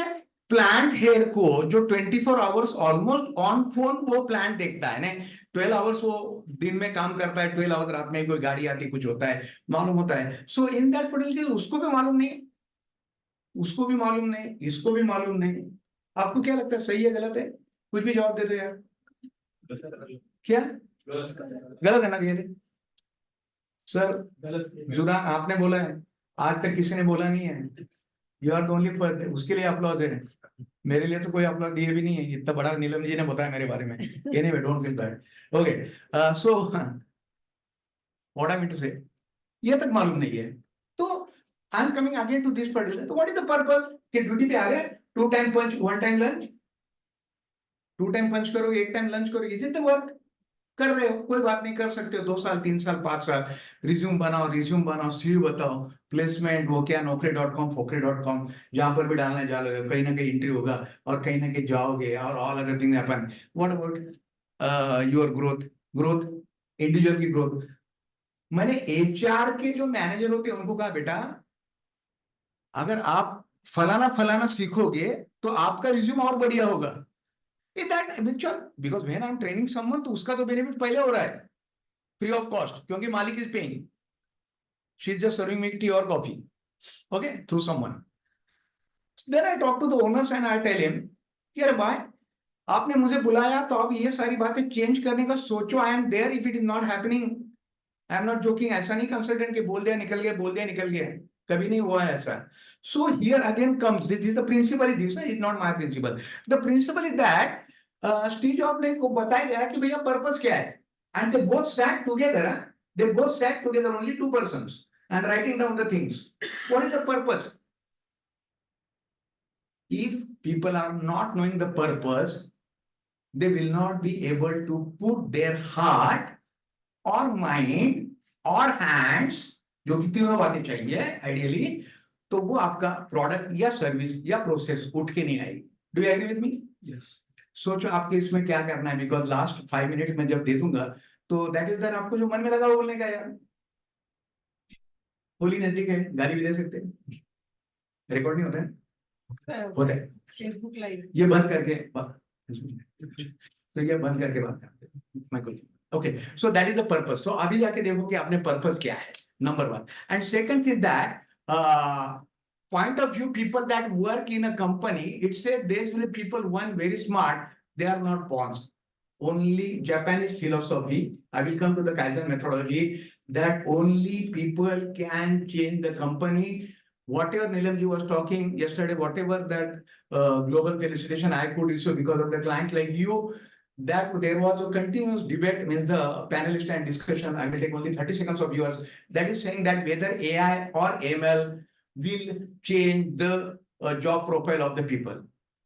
प्लांट हेड को जो 24 आवर्स ऑलमोस्ट ऑन फोन वो प्लांट देखता है ना, 12 आवर्स वो दिन में काम करता है, 12 आवर्स रात में कोई गाड़ी आती कुछ होता है, मालूम होता है. सो इन दैट पर्टिकुलर उसको भी मालूम नहीं, उसको भी मालूम नहीं, इसको भी मालूम नहीं. आपको क्या लगता है, सही है गलत है? कुछ भी जवाब दे दो यार. क्या गलत है ना ये सर? जुरा आपने बोला है, आज तक किसी ने बोला नहीं है. यू आर ओनली फॉर, उसके लिए अपलॉज है. मेरे लिए तो कोई अपलॉज दिए भी नहीं है. इतना बड़ा नीलम जी ने बताया मेरे बारे में. Anyway, don't feel bad. Okay, so what I mean to say, ये तक मालूम नहीं है. तो I am coming again to this particular. तो व्हाट इज द पर्पस कि ड्यूटी पे आ गए, 2 time punch, 1 time lunch. 2 time punch करोगे, 1 टाइम लंच करोगे, इज इट द वर्क? कर रहे हो, कोई बात नहीं, कर सकते हो. 2 साल, 3 साल, 5 साल, रिज्यूम बनाओ, सीवी बताओ, प्लेसमेंट वो क्या, नौकरी.com, फोकरी.com, जहां पर भी डालना है डालोगे, कहीं ना कहीं इंटरव्यू होगा और कहीं ना कहीं जाओगे, और all other things happen. What about your growth, individual की ग्रोथ. मैंने एचआर के जो मैनेजर होते हैं उनको कहा, बेटा अगर आप फलाना फलाना सीखोगे तो आपका रिज्यूम और बढ़िया होगा. Because when I am training someone, तो उसका तो बेनिफिट पहले हो रहा है फ्री ऑफ कॉस्ट, क्योंकि मालिक is paying. She is just serving me tea और coffee, okay, through someone. Then I talk to the owners and I tell him, अरे भाई आपने मुझे बुलाया तो अब ये सारी बातें चेंज करने का सोचो. I am there if it is not happening. I am not joking. ऐसा नहीं कंसल्टेंट के बोल दिया निकल गया, बोल दिया निकल गया, कभी नहीं हुआ है ऐसा. So here again comes this, the principle is this, it's not my principle. The principle is that Steve Jobs ने को बताया गया कि भैया पर्पस क्या है, and they both sat together. They both sat together, only 2 persons, and writing down the things. What is the purpose? If people are not knowing the purpose, they will not be able to put their heart or mind or hands, जो कि तीनों बातें चाहिए ideally, तो वो आपका product या service या प्रोसेस उठ के नहीं आएगी. Do you agree with me? Yes. सोचो आपके इसमें क्या करना है, बिकॉज लास्ट 5 मिनट में जब दे दूंगा तो दैट इज दैट, आपको जो मन में लगा वो बोलने का. यार होली नजदीक है, गाली भी दे सकते हैं, रिकॉर्ड नहीं होता है, होता है. फेसबुक लाइव ये बंद करके तो ये बंद करके बात करते हैं. Okay, so that is the purpose. तो अभी जाके देखो कि आपने पर्पस क्या है, number 1. And second is that point of view, people that work in a company, it says there's really people, one very smart, they are not pawns. Only Japanese philosophy, I will come to the Kaizen methodology, that only people can change the company. Whatever Nilamji was talking yesterday, whatever that global felicitation I could receive because of the client like you, that there was a continuous debate, means the panelist and discussion. I will take only 30 seconds of yours. That is saying that whether AI or ML will change the job profile of the people.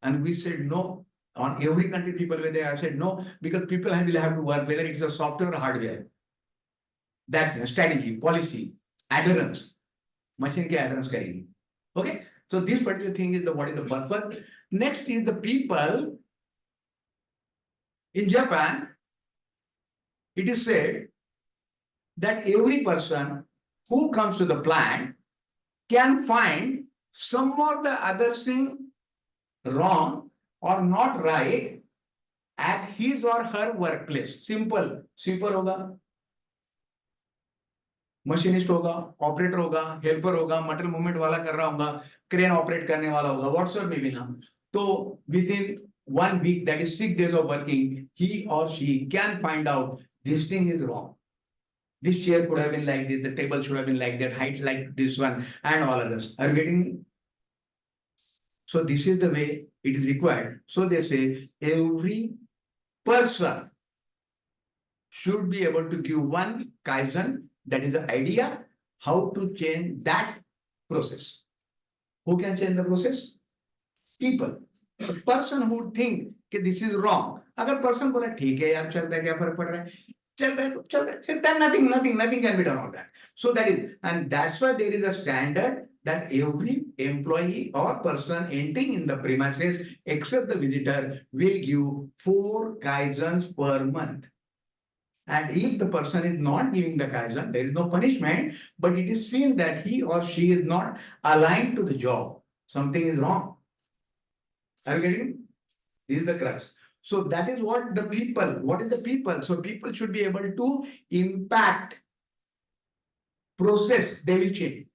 And we said no. On every country people were there, I said no, because people will have to work, whether it's a software or hardware. that strategy, policy, adherence. Machine ke adherence karegi. Okay, so this particular thing is the what is the purpose. Next is the people. In Japan, it is said that every person who comes to the plant can find some or the other thing wrong or not right at his or her workplace. Simple. Sweeper होगा, machinist होगा, operator होगा, helper होगा, material movement वाला कर रहा होगा, crane operate करने वाला होगा, व्हाट्सएवर में भी ना. तो with in 1 week, that is 6 days of working, he or she can find out this thing is wrong. This chair could have been like this, the table should have been like that, height like this one, and all others. Are you getting me? So this is the way it is required. So they say every person should be able to give one Kaizen, that is the idea, how to change that process. Who can change the process? People. The person who think that this is wrong. अगर person बोला ठीक है यार चलता है क्या फर्क पड़ रहा है, चल रहा है तो चल रहा है, then nothing can be done on that. So that is, and that's why there is a standard that every employee or person entering in the premises except the visitor will give 4 Kaizens per month. And if the person is not giving the Kaizen, there is no punishment, but it is seen that he or she is not aligned to the job. Something is wrong. Are you getting? This is the crux. So that is what the people, what is the people? So people should be able to impact process, they will change.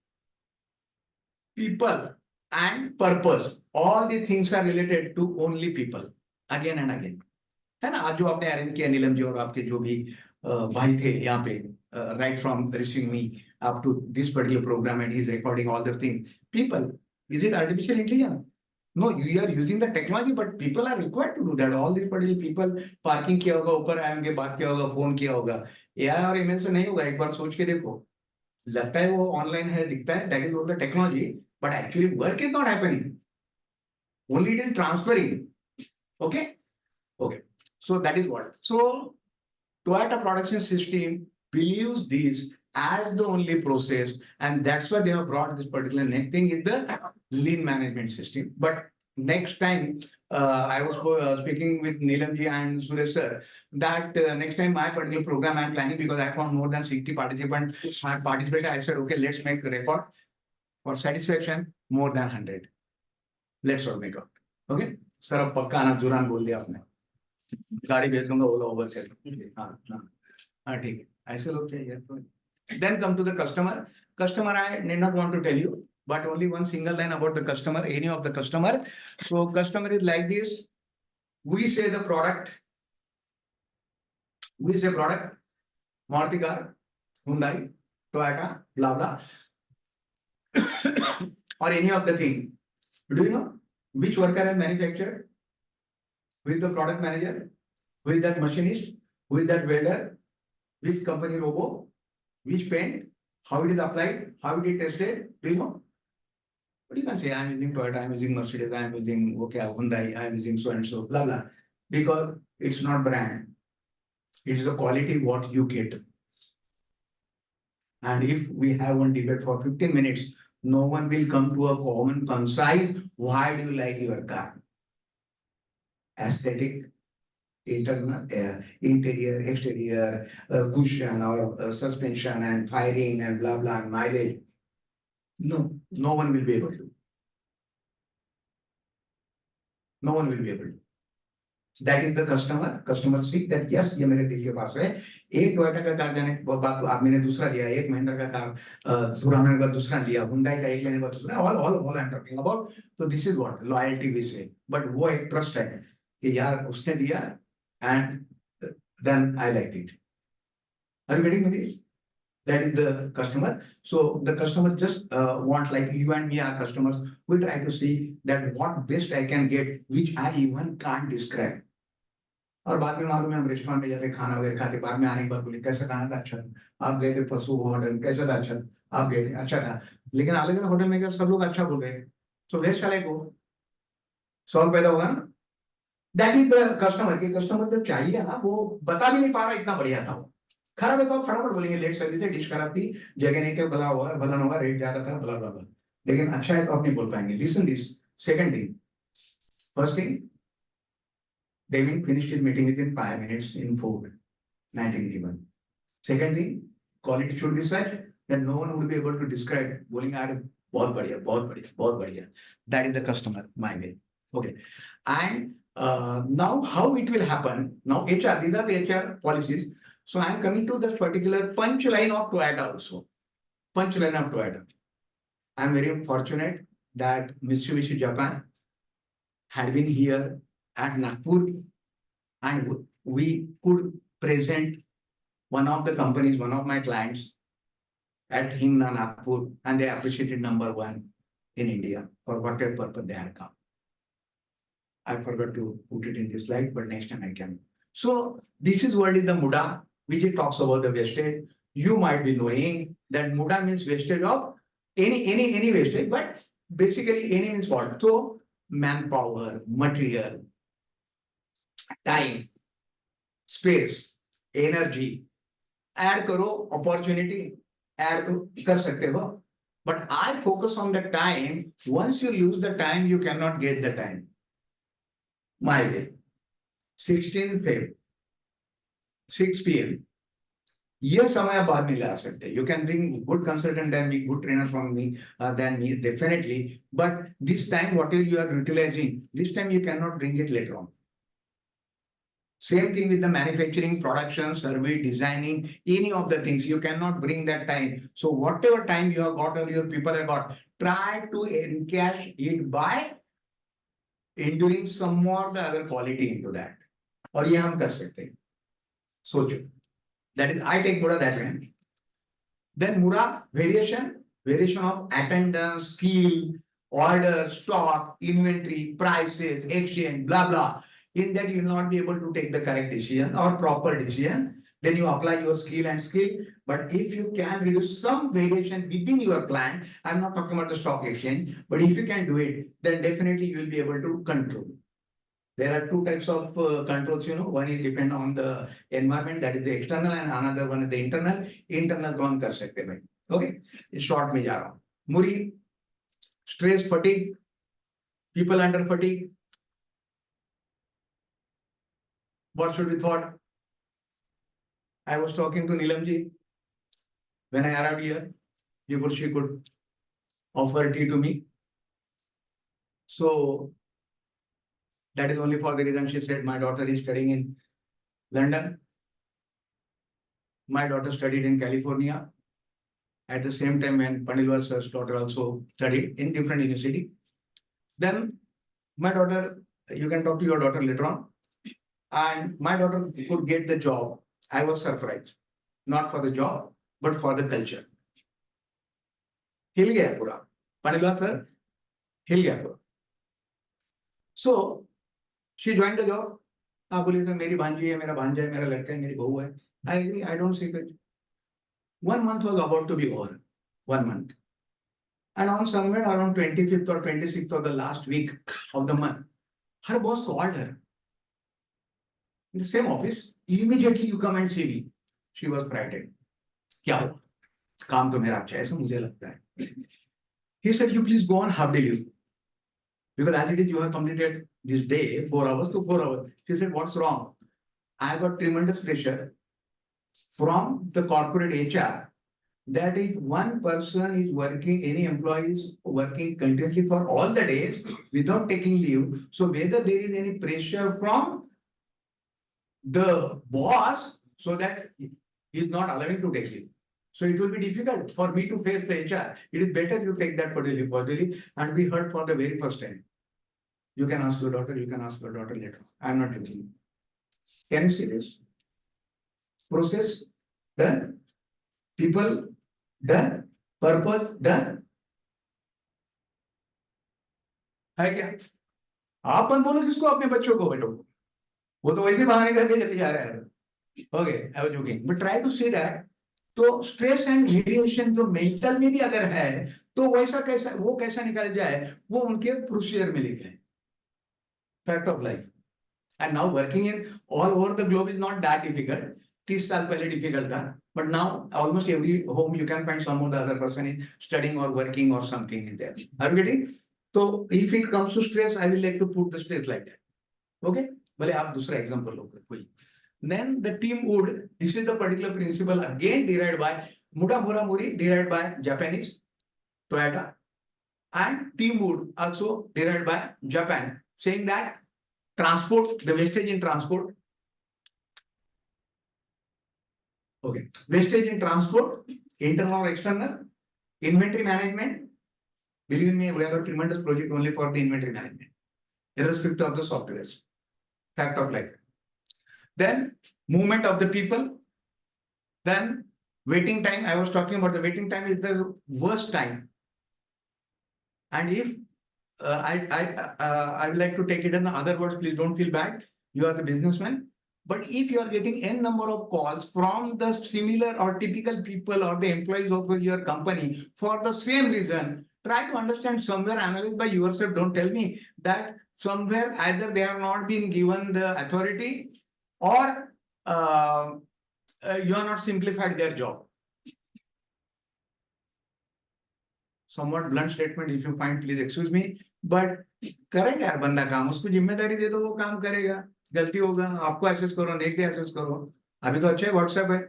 People and purpose, all the things are related to only people, again and again. है ना, आज जो आपने arrange किया नीलम जी और आपके जो भी भाई थे यहाँ पे, right from receiving me up to this particular program, and he's recording all the things. People, is it artificial intelligence? No, you are using the technology, but people are required to do that. All these particular people, parking किया होगा, ऊपर आएंगे, बात किया होगा, phone किया होगा. AI और email से नहीं होगा, एक बार सोच के देखो. लगता है वो ऑनलाइन है, दिखता है, that is what the technology, but actually work is not happening. Only it is transferring. Okay? Okay. So that is what. So Toyota production system believes this as the only process, and that's why they have brought this particular next thing is the lean management system. But next time, I was speaking with Neelam ji and Suresh sir that next time my particular program I'm planning, because I found more than 60 participants have participated. I said, okay, let's make a record for satisfaction more than 100. Let's all make out. Okay? Sir, अब पक्का ना जुरान बोल दिया आपने. गाड़ी भेज दूंगा ओला over कर. हाँ ठीक है, ऐसे लोग चाहिए. Then come to the customer. Customer, I need not want to tell you, but only one single line about the customer, any of the customer. So customer is like this. We say the product. We say product. Maruti car, Hyundai, Toyota, blah blah. Or any of the thing. Do you know which worker has manufactured? Who is the product manager? Who is that machinist? Who is that welder? Which company robo? Which paint? How it is applied? How it is tested? Do you know? But you can say, I'm using Toyota, I'm using Mercedes, I'm using Hyundai, I'm using so and so, blah blah. Because it's not brand. It is the quality what you get. And if we have one debate for 15 minutes, no one will come to a common concise. Why do you like your car? Aesthetic, internal, interior, exterior, cushion or suspension and firing and blah blah and mileage. No, no one will be able to. No one will be able to. That is the customer. Customer see that yes, ये मेरे दिल के पास है. एक Toyota का car जाने बात आप मैंने दूसरा लिया, एक महिंद्रा का कार पुराने का दूसरा लिया, हुंडई का एक लेने का दूसरा. All I'm talking about. So this is what loyalty we say. But वो एक trust है कि यार उसने दिया and then I liked it. Are you getting me? That is the customer. So the customer just want, like you and me are customers. We try to see that what best I can get, which I even can't describe. और बाद में मालूम है हम restaurant में जाते खाना वगैरह खाते, बाद में आने के बाद बोले कैसा खाना था, अच्छा आप गए थे पशु होटल, कैसा था, अच्छा आप गए थे, अच्छा था. लेकिन अलग अलग होटल में सब लोग अच्छा बोल रहे हैं, so वेस्ट चले को सवाल पैदा होगा ना. That is the customer. के कस्टमर जो चाहिए ना वो बता भी नहीं पा रहा, इतना बढ़िया था वो. खराब है तो आप फटाफट बोलेंगे लेट सर्विस है, डिश खराब थी, जगह नहीं थे, भला हुआ, रेट ज्यादा था, बला बला बला। लेकिन अच्छा है तो आप नहीं बोल पाएंगे। Listen this, second thing, first thing, David finished his meeting within 5 minutes in food, 1981. Second thing, quality should be such that no one would be able to describe, बोलेंगे यार बहुत बढ़िया, बहुत बढ़िया, बहुत बढ़िया. That is the customer, my way. Okay. And now how it will happen? Now HR, these are the HR policies. So I am coming to this particular punchline of Toyota also. Punchline of Toyota. I am very fortunate that Mitsubishi Japan had been here at Nagpur, and we could present one of the companies, one of my clients at Hingna Nagpur, and they appreciated number one in India for whatever purpose they had come. I forgot to put it in this slide, but next time I can. So this is what is the Muda, which it talks about the wastage. You might be knowing that Muda means wastage of any wastage, but basically any means what? So manpower, material, time, space, energy, add करो, opportunity, add कर सकते हो. But I focus on the time. Once you lose the time, you cannot get the time. My way. 16th Feb, 6 p.m. ये समय आप बाद में ला सकते. You can bring good consultant and be good trainer from me than me, definitely. But this time, whatever you are utilizing, this time you cannot bring it later on. Same thing with the manufacturing, production, survey, designing, any of the things, you cannot bring that time. So whatever time you have got or your people have got, try to encash it by enduring some more the other quality into that. और ये हम कर सकते हैं. सोचो. That is, I take Muda that way. Then Muda variation of attendance, skill, order, stock, inventory, prices, exchange, blah blah. In that you will not be able to take the correct decision or proper decision. Then you apply your skill. But if you can reduce some variation within your client, I'm not talking about the stock exchange, but if you can do it, then definitely you will be able to control. There are two types of controls, one is depend on the environment, that is the external, and another one is the internal. Internal कौन कर सकते हैं भाई? Okay, short में जा रहा हूँ. Muri, stress, fatigue, people under fatigue. What should be thought? I was talking to Nilamji when I arrived here, before she could offer tea to me. So that is only for the reason she said my daughter is studying in London. My daughter studied in California. At the same time, when Pandilwa's daughter also studied in different university. Then my daughter, you can talk to your daughter later on. And my daughter could get the job. I was surprised. Not for the job, but for the culture. हिल गया पूरा. Pandilwa sir, हिल गया पूरा. So she joined the job. आप बोले sir मेरी भांजी है, मेरा भांजा है, मेरा लड़का है, मेरी बहू है. I agree, I don't say that. 1 month was about to be over. 1 month. And on somewhere around 25th or 26th of the last week of the month, her boss called her. In the same office, immediately you come and see me. She was frightened. क्या हुआ? काम तो मेरा अच्छा है, ऐसा मुझे लगता है. He said, you please go on half day leave. Because as it is, you have completed this day, 4 hours to 4 hours. She said, what's wrong? I got tremendous pressure from the corporate HR that if one person is working, any employee is working continuously for all the days without taking leave, so whether there is any pressure from the boss so that he is not allowing to take leave. So it will be difficult for me to face the HR. It is better you take that particularly and be heard for the very first time. You can ask your daughter later. I'm not joking. Can you see this? Process done, people done, purpose done. है क्या? आप मत बोलो जिसको अपने बच्चों को बेटो, वो तो वैसे बहाने करके चले जा रहे हैं. Okay, I was joking, but try to see that. तो स्ट्रेस एंड वेरिएशन जो मेंटल में भी अगर है तो वैसा कैसा वो कैसा निकल जाए वो उनके प्रोसीजर में लिखे. Fact of life. And now working in all over the globe is not that difficult. 30 साल पहले डिफिकल्ट था, but now almost every home you can find some of the other person is studying or working or something in there. Are you getting? So if it comes to stress, I will like to put the stress like that. Okay? भले आप दूसरा example लो कोई. Then the team would, this is the particular principle again derived by Muramura derived by Japanese Toyota, and team would also derived by Japan, saying that transport, the wastage in transport. Okay, wastage in transport, internal or external, inventory management. Believe me, we have a tremendous project only for the inventory management, irrespective of the softwares. Fact of life. Then movement of the people. Then waiting time. I was talking about the waiting time is the worst time. And if I would like to take it in other words, please don't feel bad. You are the businessman. But if you are getting n number of calls from the similar or typical people or the employees of your company for the same reason, try to understand somewhere, analyze by yourself. Don't tell me that somewhere either they have not been given the authority or you are not simplified their job. Somewhat blunt statement, if you find, please excuse me, but करेगा यार बंदा काम, उसको जिम्मेदारी दे दो, वो काम करेगा. गलती होगा, आपको एसेस करो, नेक्स्ट डे एसेस करो. अभी तो अच्छा है, व्हाट्सएप है,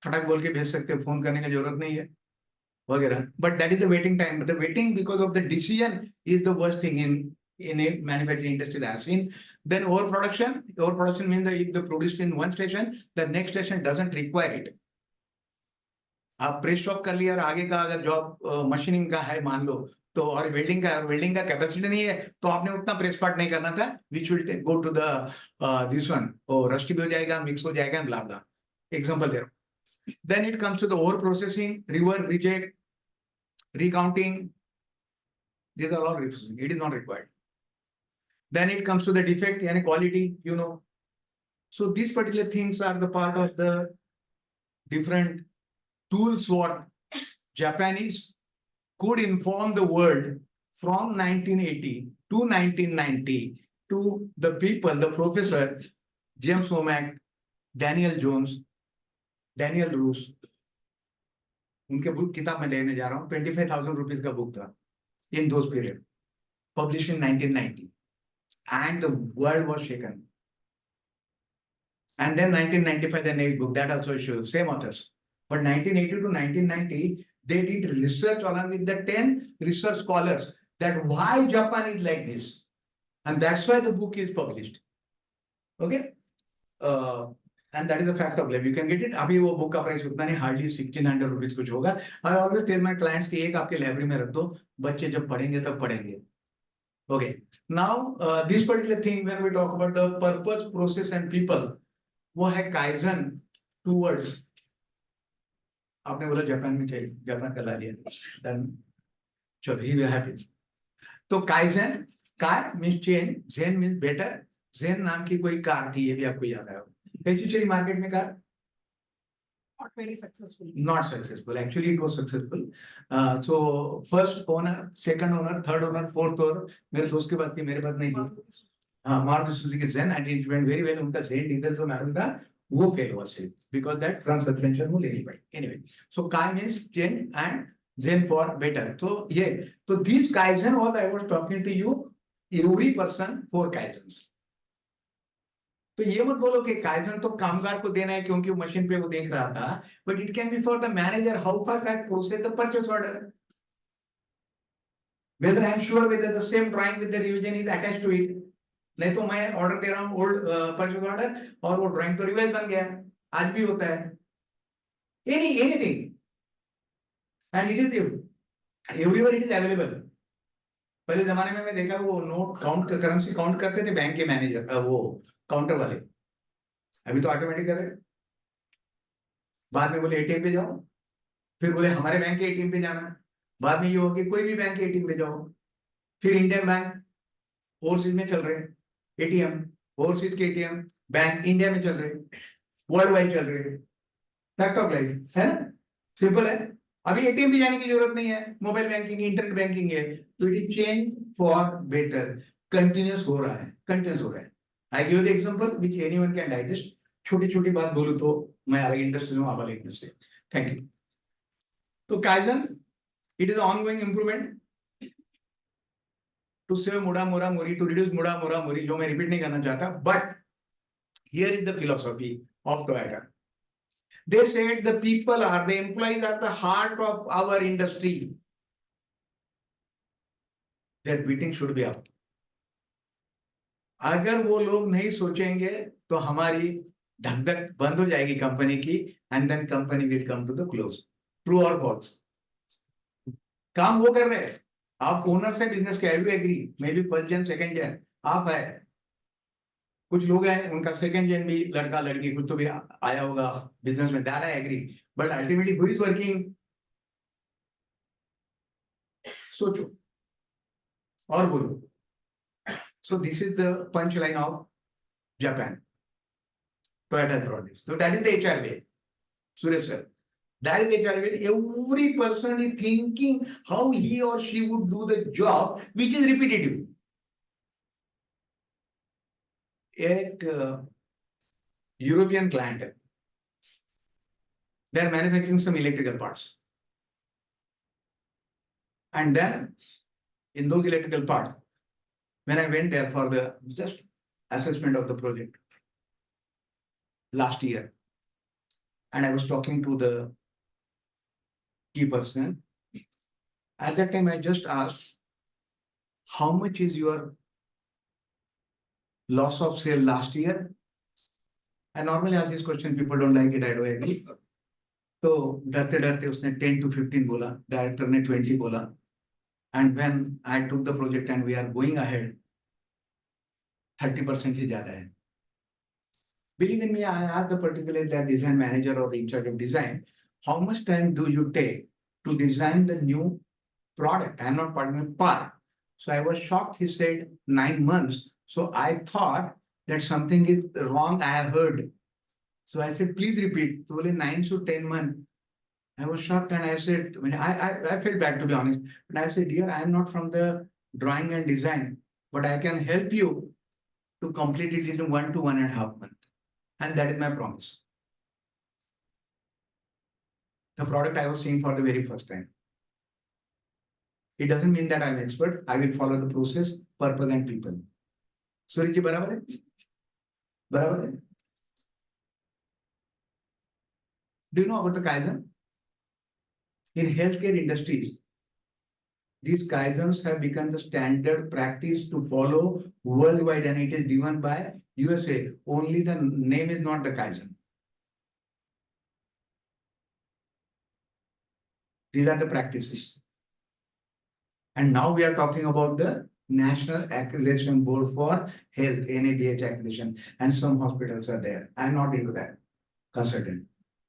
फटाक बोल के भेज सकते हो, फोन करने की जरूरत नहीं है वगैरह. But that is the waiting time. The waiting because of the decision is the worst thing in a manufacturing industry that I've seen. Then overproduction. Overproduction means that if the produced in one station, the next station doesn't require it. आप press shop कर लिया और आगे का अगर job machining का है मान लो तो, और वेल्डिंग का कैपेसिटी नहीं है तो आपने उतना प्रेस पार्ट नहीं करना था, which will go to the this one, और रस्टी भी हो जाएगा, मिक्स हो जाएगा, ब्ला ब्ला. एग्जांपल दे रहा हूं. Then it comes to the over processing, reverse, reject, recounting. These are all refusing. It is not required. Then it comes to the defect and quality, you know. So these particular things are the part of the different tools what Japanese could inform the world from 1980 to 1990 to the people, the professor James Womack, Daniel Jones, Daniel Roos. उनके book किताब मैं लेने जा रहा हूँ. 25,000 rupees का book था in those period, published in 1990, and the world was shaken. And then 1995, the next book that also issued, same authors. But 1980 to 1990, they did research along with the 10 research scholars that why Japan is like this, and that's why the book is published. Okay, and that is a fact of life. You can get it. अभी वो book का price उतना नहीं, hardly 1,600 rupees कुछ होगा. I always tell my clients कि एक आपके library में रख दो, बच्चे जब पढ़ेंगे तब पढ़ेंगे. Okay, now this particular thing when we talk about the purpose, process and people, वो है Kaizen, 2 words. आपने बोला जापान में चाहिए, जापान का ला दिया. चलो, ही will have it. तो काइजन, कार मीन्स चेंज, जेन मीन्स बेटर. जेन नाम की कोई कार थी, ये भी आपको याद आया. कैसी चली मार्केट में car? Not very successful. Not successful. Actually, it was successful. So first owner, second owner, third owner, fourth owner. मेरे दोस्त के पास थी, मेरे पास नहीं थी. Maruti Suzuki Zen, and it went very well. उनका जेन डीजल जो मॉडल था वो फेल हुआ सिर्फ because that front suspension वो ले नहीं पाई. Anyway, so Kai means change and Zen for better. So yeah, so these Kaizen what I was talking to you, every person 4 Kaizens. तो ये मत बोलो कि काइजन तो कामगार को देना है क्योंकि वो मशीन पे वो देख रहा था, but it can be for the manager, how fast I process the purchase order, whether I am sure whether the same drawing with the revision is attached to it. नहीं तो मैं ऑर्डर दे रहा हूँ ओल्ड परचेस ऑर्डर और वो drawing तो revise बन गया, आज भी होता है. Anything, and it is everywhere, it is available. पहले जमाने में मैं देखा वो नोट काउंट, करेंसी काउंट करते थे बैंक के मैनेजर, वो काउंटर वाले. अभी तो ऑटोमेटिक कर रहे. बाद में बोले एटीएम पे जाओ, फिर बोले हमारे बैंक के एटीएम पे जाना. बाद में ये हो कि कोई भी बैंक के एटीएम पे जाओ. फिर इंडियन बैंक ओवरसीज में चल रहे एटीएम, ओवरसीज के एटीएम बैंक इंडिया में चल रहे, वर्ल्ड वाइड चल रहे. फैक्ट ऑफ लाइफ है ना, सिंपल है. अभी एटीएम भी जाने की जरूरत नहीं है, मोबाइल बैंकिंग, इंटरनेट बैंकिंग है. तो it is change for better, continuous हो रहा है, कंटिन्यूस हो रहा है. I give you the example which anyone can digest. छोटी छोटी बात बोलूं तो मैं अलग इंडस्ट्री में, आप अलग इंडस्ट्री। Thank you. तो kaizen, it is ongoing improvement to save मुड़ा मुड़ा मुरी, to reduce मुड़ा मुड़ा मुरी, जो मैं रिपीट नहीं करना चाहता, but here is the philosophy of Toyota. They said the people are, the employees are the heart of our industry. Their beating should be up. अगर वो लोग नहीं सोचेंगे तो हमारी धक धक बंद हो जाएगी कंपनी की, and then company will come to the close. True or false? काम वो कर रहे हैं, आप ओनर से बिजनेस के, I do agree, maybe first gen second gen आप है, कुछ लोग हैं उनका सेकंड जन भी लड़का लड़की कुछ तो भी आया होगा बिजनेस में, that I agree, but ultimately who is working? सोचो और बोलो। So this is the punch line of Japan, Toyota products. So that is the HR way. Suresh sir, that is the HR way. Every person is thinking how he or she would do the job which is repetitive. एक European client है, they are manufacturing some electrical parts, and then in those electrical parts, when I went there for the just assessment of the project last year, and I was talking to the key person, at that time I just asked, how much is your loss of sale last year? And normally ask this question, people don't like it, I don't agree. तो डरते डरते उसने 10 to 15 बोला, director ने 20 बोला, and when I took the project and we are going ahead, 30% से ज्यादा है. Believe in me, I asked the particular that design manager or in charge of design, how much time do you take to design the new product? I'm not part of the part. So I was shocked. He said 9 months. So I thought that something is wrong. I have heard. So I said, please repeat. So only 9 to 10 months. I was shocked and I said, I felt bad to be honest. But I said, dear, I am not from the drawing and design, but I can help you to complete it in 1 to 1.5 months. And that is my promise. The product I was seeing for the very first time. It doesn't mean that I'm expert. I will follow the process, purpose and people. Surya ji, बराबर है? बराबर है? Do you know about the Kaizen? In healthcare industries, these Kaizens have become the standard practice to follow worldwide, and it is driven by USA. Only the name is not the Kaizen. These are the practices. And now we are talking about the National Accreditation Board for Health, NABH accreditation, and some hospitals are there. I'm not into that, consultant.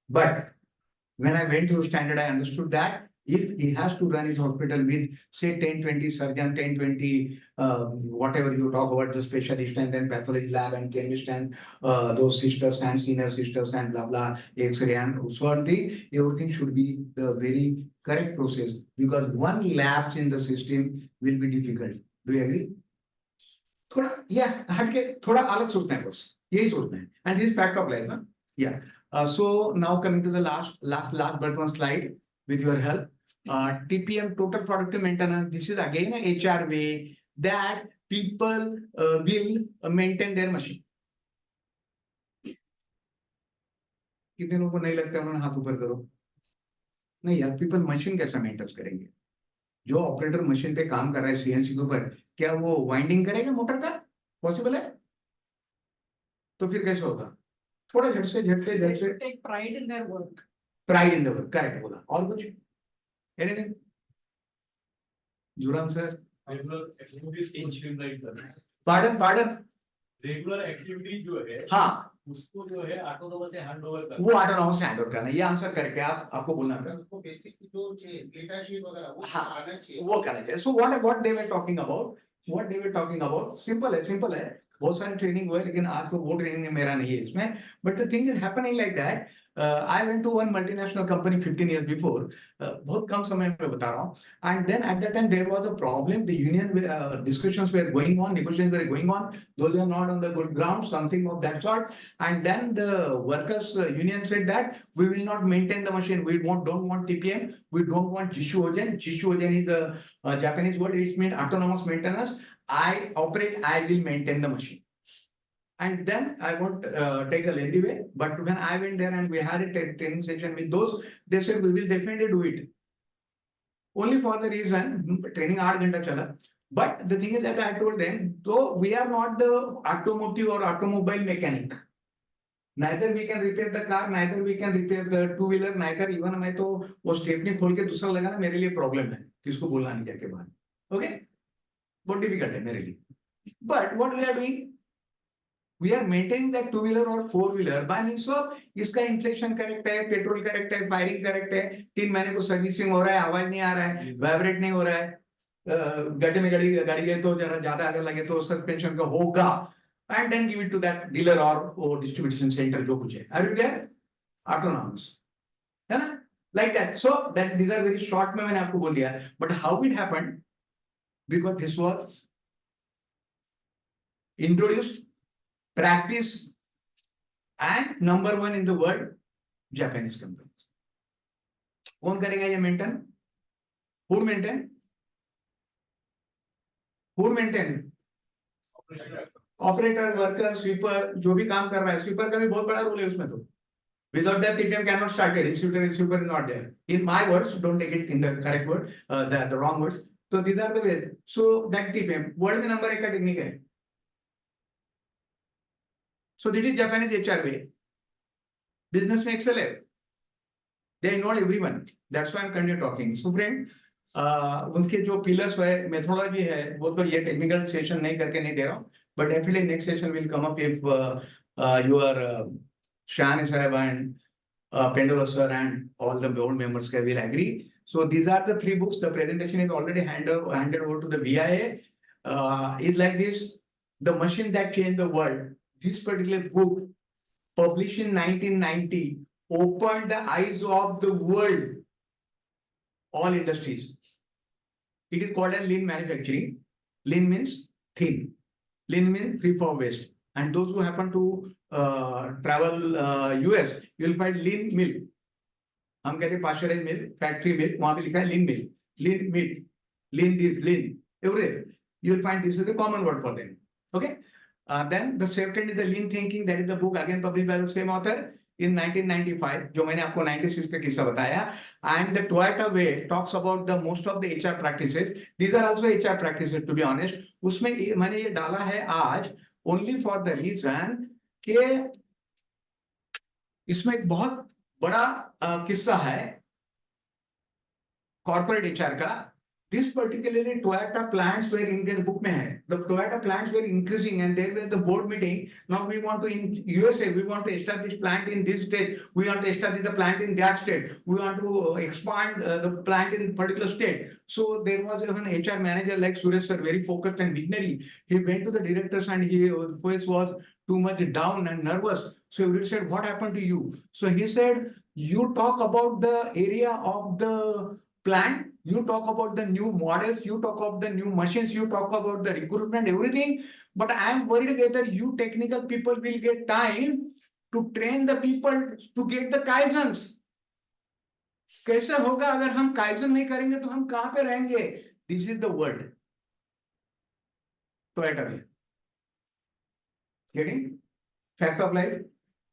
But when I went to standard, I understood that if he has to run his hospital with say 10-20 surgeon, 10-20 whatever you talk about the specialist and then pathology lab and chemist and those sisters and senior sisters and blah blah X-ray and so on, everything should be the very correct process, because one lapse in the system will be difficult. Do you agree? थोड़ा हटके थोड़ा अलग सोचते हैं, बस यही सोचते हैं, and this is fact of life, ना? Yeah. So now coming to the last but one slide with your help. TPM, total productive maintenance. This is again a HR way that people will maintain their machine. कितने लोगों को नहीं लगता है, उन्होंने हाथ ऊपर करो. नहीं यार, people मशीन कैसा मेंटेन करेंगे? जो ऑपरेटर मशीन पे काम कर रहा है सीएनसी के ऊपर, क्या वो वाइंडिंग करेगा मोटर का? पॉसिबल है? तो फिर कैसे होगा? थोड़ा झट से take pride in their work. Pride in the work, correct बोला. और कुछ? Anything? जुरान सर. रेगुलर एक्टिविटीज को स्ट्रीमलाइन करना. Pardon. रेगुलर एक्टिविटी जो है, हाँ, उसको जो है ऑटोनोमस से हैंडओवर करना. वो ऑटोनॉमस से हैंडओवर करना. ये आंसर करेक्ट है. आपको बोलना था. उसको बेसिक जो डेटा शीट वगैरह वो हाँ, आना चाहिए. वो करना चाहिए. So what they were talking about, simple है. बहुत सारी ट्रेनिंग हुआ है, लेकिन आज तो वो ट्रेनिंग मेरा नहीं है इसमें. But the thing is happening like that. I went to one multinational company 15 years before. बहुत कम समय में बता रहा हूँ. And then at that time there was a problem. The union discussions were going on, negotiations were going on. Those were not on the good ground, something of that sort. And then the workers union said that we will not maintain the machine. We don't want TPM. We don't want Jishuogen. Jishuogen is a Japanese word. It means autonomous maintenance. I operate. I will maintain the machine. And then I won't take a lengthy way, but when I went there and we had a training session with those, they said we will definitely do it. Only for the reason training 8 घंटा चला. But the thing is that I told them, though we are not the automotive or automobile mechanic, neither we can repair the car, neither we can repair the two-wheeler, neither even मैं तो वो stepney खोल के दूसरा लगाना मेरे लिए problem है, किसको बोलना नहीं जाके बाहर. Okay, बहुत डिफिकल्ट है मेरे लिए. But what we are doing? We are maintaining that two-wheeler or four-wheeler by means of इसका inflation correct है, petrol correct है, firing correct है, 3 महीने को सर्विसिंग हो रहा है, आवाज नहीं आ रहा है, वाइब्रेट नहीं हो रहा है, गड्ढे में गाड़ी गए तो जरा ज्यादा अगर लगे तो सस्पेंशन का होगा, and then give it to that dealer or distribution center जो कुछ है. Are you there? Autonomous, है ना? Like that. So that these are very short में मैंने आपको बोल दिया. But how it happened? Because this was introduced, practice, and number 1 in the world, Japanese companies. कौन करेगा ये maintain? Who maintain? Who maintain? Operator, worker, sweeper, जो भी काम कर रहा है, sweeper का भी बहुत बड़ा रोल है उसमें तो. Without that, TPM cannot start it. If sweeper is not there. In my words, don't take it in the correct word, the wrong words. So these are the ways. So that TPM, world में number 1 का technique है. So this is Japanese HR way. Business में excel है. They involve everyone. That's why I'm continue talking. So friend, उनके जो pillars है, methodology है, वो तो ये technical session नहीं करके नहीं दे रहा हूँ. But definitely next session will come up if your Shan Sahib and Pendura sir and all the board members will agree. So these are the 3 books. The presentation is already handed over to the VIA. It's like this: The Machine That Changed the World. This particular book, published in 1990, opened the eyes of the world, all industries. It is called as lean manufacturing. Lean means thin. Lean means free from waste. And those who happen to travel US, you will find lean milk. हम कहते हैं pasteurized milk, fat-free milk. वहाँ पे लिखा है lean milk, lean meat, lean this, lean everything. You will find this is a common word for them. Okay. Then the second is the lean thinking. That is the book again published by the same author in 1995. जो मैंने आपको 96 का किस्सा बताया. And the Toyota way talks about the most of the HR practices. These are also HR practices, to be honest. उसमें मैंने ये डाला है आज only for the reason कि इसमें एक बहुत बड़ा किस्सा है corporate HR का. This particularly Toyota plants were in this book में है. The Toyota plants were increasing and there were the board meeting. Now we want to in USA, we want to establish plant in this state. We want to establish the plant in that state. We want to expand the plant in particular state. So there was an HR manager like Suresh sir, very focused and visionary. He went to the directors and his voice was too much down and nervous. So he said, "What happened to you?" So he said, "You talk about the area of the plant. You talk about the new models, you talk about the new machines, you talk about the recruitment, everything. But I am worried whether you technical people will get time to train the people to get the Kaizens. कैसे होगा अगर हम Kaizen नहीं करेंगे तो हम कहाँ पे रहेंगे?" This is the word. Toyota way. Getting? Fact of life.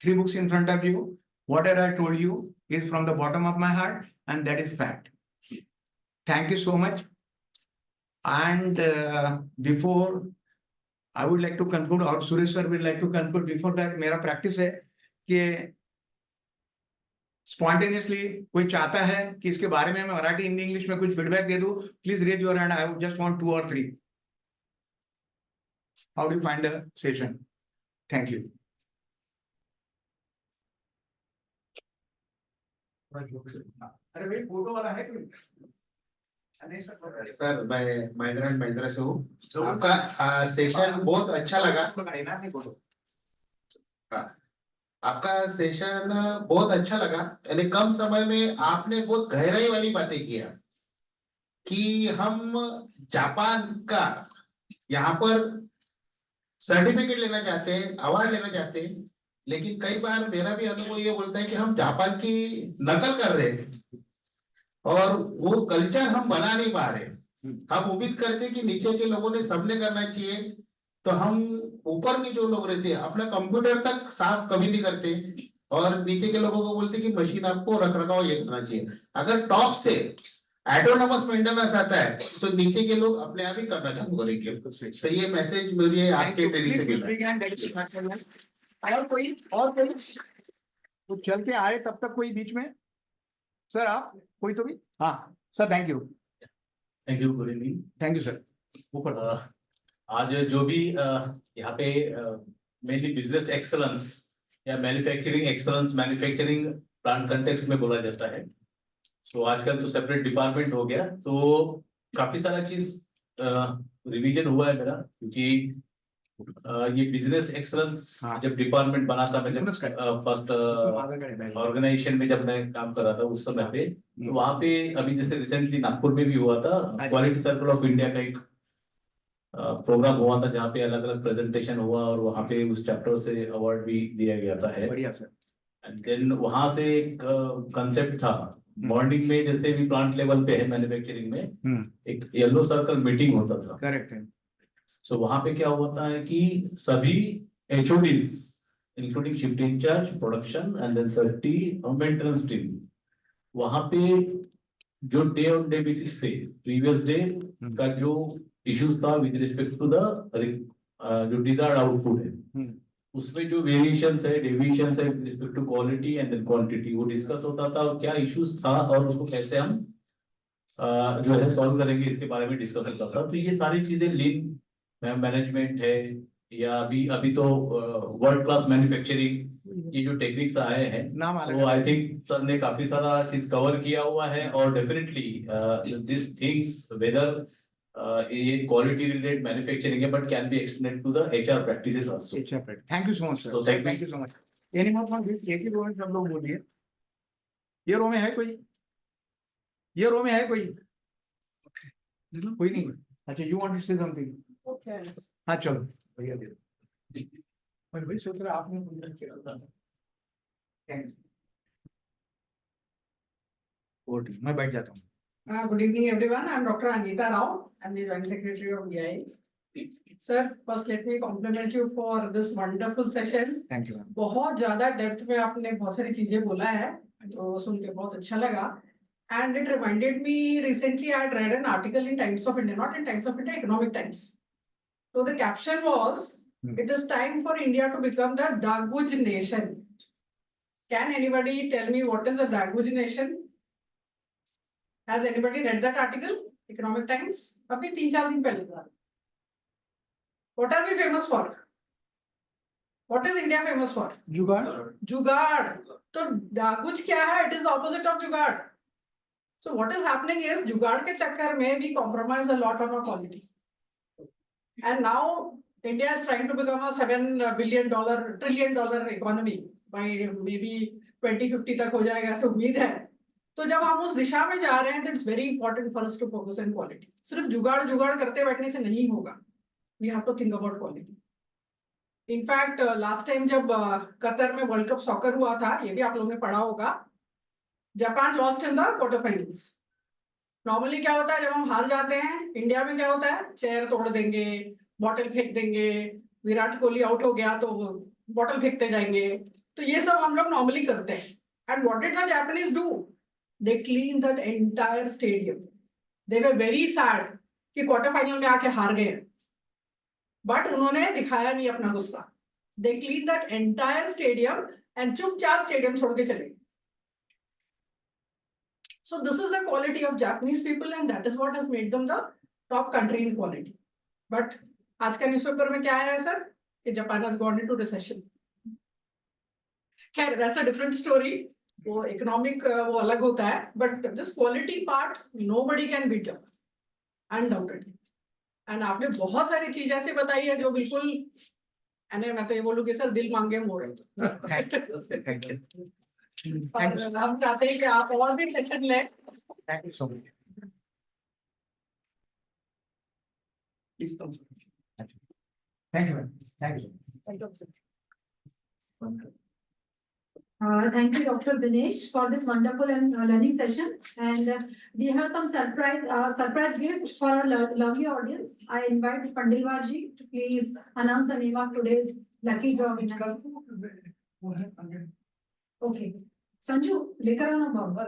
3 books in front of you. Whatever I told you is from the bottom of my heart, and that is fact. Thank you so much. And before I would like to conclude, or Suresh sir would like to conclude. Before that, मेरा practice है कि spontaneously कोई चाहता है कि इसके बारे में मैं मराठी, हिंदी, इंग्लिश में कुछ feedback दे दूं. Please raise your hand. I would just want 2 or 3. How do you find the session? Thank you. अरे भाई फोटो वाला है कोई? सर मैं महिंद्रा एंड महिंद्रा से हूँ. आपका सेशन बहुत अच्छा लगा. आपका सेशन बहुत अच्छा लगा, यानी कम समय में आपने बहुत गहराई वाली बातें किया कि हम जापान का यहाँ पर सर्टिफिकेट लेना चाहते हैं, अवार्ड लेना चाहते हैं, लेकिन कई बार मेरा भी अनुभव ये बोलता है कि हम जापान की नकल कर रहे हैं और वो कल्चर हम बना नहीं पा रहे। हम उम्मीद करते हैं कि नीचे के लोगों ने सबने करना चाहिए, तो हम ऊपर के जो लोग रहते हैं अपना कंप्यूटर तक साफ कभी नहीं करते और नीचे के लोगों को बोलते हैं कि मशीन आपको रख रखाव ये करना चाहिए। अगर टॉप से एटोनोमस मेंटेनेंस आता है तो नीचे के लोग अपने आप ही करना चालू करेंगे। तो ये मैसेज मुझे आपके ट्रेनिंग से मिला। और कोई तो चल के आए तब तक कोई बीच में, सर आप कोई तो भी, हाँ sir thank you good evening. Thank you sir. ऊपर आज जो भी यहाँ पे मेनली बिजनेस एक्सलेंस या manufacturing excellence, manufacturing plant context में बोला जाता है। तो आजकल तो सेपरेट डिपार्टमेंट हो गया, तो काफी सारा चीज रिवीजन हुआ है मेरा, क्योंकि ये बिजनेस एक्सलेंस हाँ। जब डिपार्टमेंट बना था, मैं जब फर्स्ट ऑर्गेनाइजेशन में जब मैं काम कर रहा था उस समय पे, तो वहां पे अभी जैसे रिसेंटली नागपुर में भी हुआ था, क्वालिटी सर्कल ऑफ इंडिया का एक प्रोग्राम हुआ था जहाँ पे अलग अलग प्रेजेंटेशन हुआ और वहां पे उस चैप्टर से अवार्ड भी दिया गया था है। बढ़िया सर। एंड देन वहां से एक कंसेप्ट था, मॉर्निंग में जैसे भी प्लांट लेवल पे है मैन्युफैक्चरिंग में एक येलो सर्कल मीटिंग होता था। करेक्ट है। सो वहां पे क्या होता है कि सभी HODs including shift incharge, production and then सर्टी और मेंटेनेंस टीम, वहां पे जो डे ऑन डे बेसिस पे प्रीवियस डे का जो इश्यूज था विद रिस्पेक्ट टू द जो डिजायर्ड आउटपुट है, उसमें जो वेरिएशंस है, डेविएशंस है with respect to quality and then quantity, वो डिस्कस होता था और क्या इश्यूज था और उसको कैसे हम जो है सॉल्व करेंगे, इसके बारे में डिस्कस होता था। तो ये सारी चीजें लीन मैनेजमेंट है या अभी तो वर्ल्ड क्लास मैन्युफैक्चरिंग, ये जो टेक्निक्स आए हैं, तो आई थिंक सर ने काफी सारा चीज कवर किया हुआ है और डेफिनेटली दिस थिंग्स वेदर ये क्वालिटी रिलेटेड मैन्युफैक्चरिंग है but can be extended to the HR practices also. Thank you so much So, sir, thank you. Thank you so much. Any more from this, एक ही रो में सब लोग बोलिए। ये रो में है कोई, ये रो में है कोई? कोई नहीं। अच्छा, you want to say something? Okay. हाँ चलो भैया दे दो। मैं वही सोच रहा आपने मुझे किया था। Thank you. मैं बैठ जाता हूँ। Good evening, everyone. I'm Dr. Anita Rao. I'm the Joint Secretary of BI. Sir, first let me compliment you for this wonderful session. Thank you. बहुत ज्यादा डेप्थ में आपने बहुत सारी चीजें बोला है, तो सुन के बहुत अच्छा लगा. And it reminded me recently I had read an article in Times of India, not in Times of India, Economic Times. So the caption was, it is time for India to become the Daguj nation. Can anybody tell me what is the Daguj nation? Has anybody read that article? Economic Times? अभी 3-4 दिन पहले था. What are we famous for? What is India famous for? जुगाड़। जुगाड़. तो दागुज क्या है? It is the opposite of जुगाड़. So what is happening is जुगाड़ के चक्कर में we compromise a lot on our quality. And now India is trying to become a $7 trillion economy by maybe 2050 तक हो जाएगा ऐसे उम्मीद है. तो जब हम उस दिशा में जा रहे हैं, तो it's very important for us to focus on quality. सिर्फ जुगाड़ जुगाड़ करते बैठने से नहीं होगा. We have to think about quality. In fact last time जब कतर में वर्ल्ड कप सॉकर हुआ था, ये भी आप लोगों ने पढ़ा होगा, Japan lost in the quarter finals. Normally क्या होता है जब हम हार जाते हैं इंडिया में, क्या होता है? चेयर तोड़ देंगे, बॉटल फेंक देंगे, विराट कोहली आउट हो गया तो बॉटल फेंकते जाएंगे. तो ये सब हम लोग नॉर्मली करते हैं. And what did the Japanese do? They cleaned that entire stadium. They were very sad कि क्वार्टर फाइनल में आके हार गए, बट उन्होंने दिखाया नहीं अपना गुस्सा. They cleaned that entire stadium and चुपचाप स्टेडियम छोड़ के चले. So this is the quality of Japanese people and that is what has made them the top country in quality. But आज का न्यूज़पेपर में क्या आया है सर? कि Japan has gone into recession. खैर, that's a different story. वो economic वो अलग होता है, but this quality part nobody can beat Japan undoubtedly. And आपने बहुत सारी चीज ऐसी बताई है जो बिल्कुल And मैं तो ये बोलूँ कि सर दिल मांगे मोड़। Thank you. Thank you. Thank you. और हम चाहते हैं कि आप और भी सेशन लें। Thank you so much. Please come. Thank you, ma'am. Thank you. Thank you, sir. Thank you, Dr. Dinesh, for this wonderful and learning session. And we have some surprise gift for our lovely audience. I invite Pandilwarji to please announce the name of today's lucky draw winner. Okay. Sanju, लेकर आना बाबा.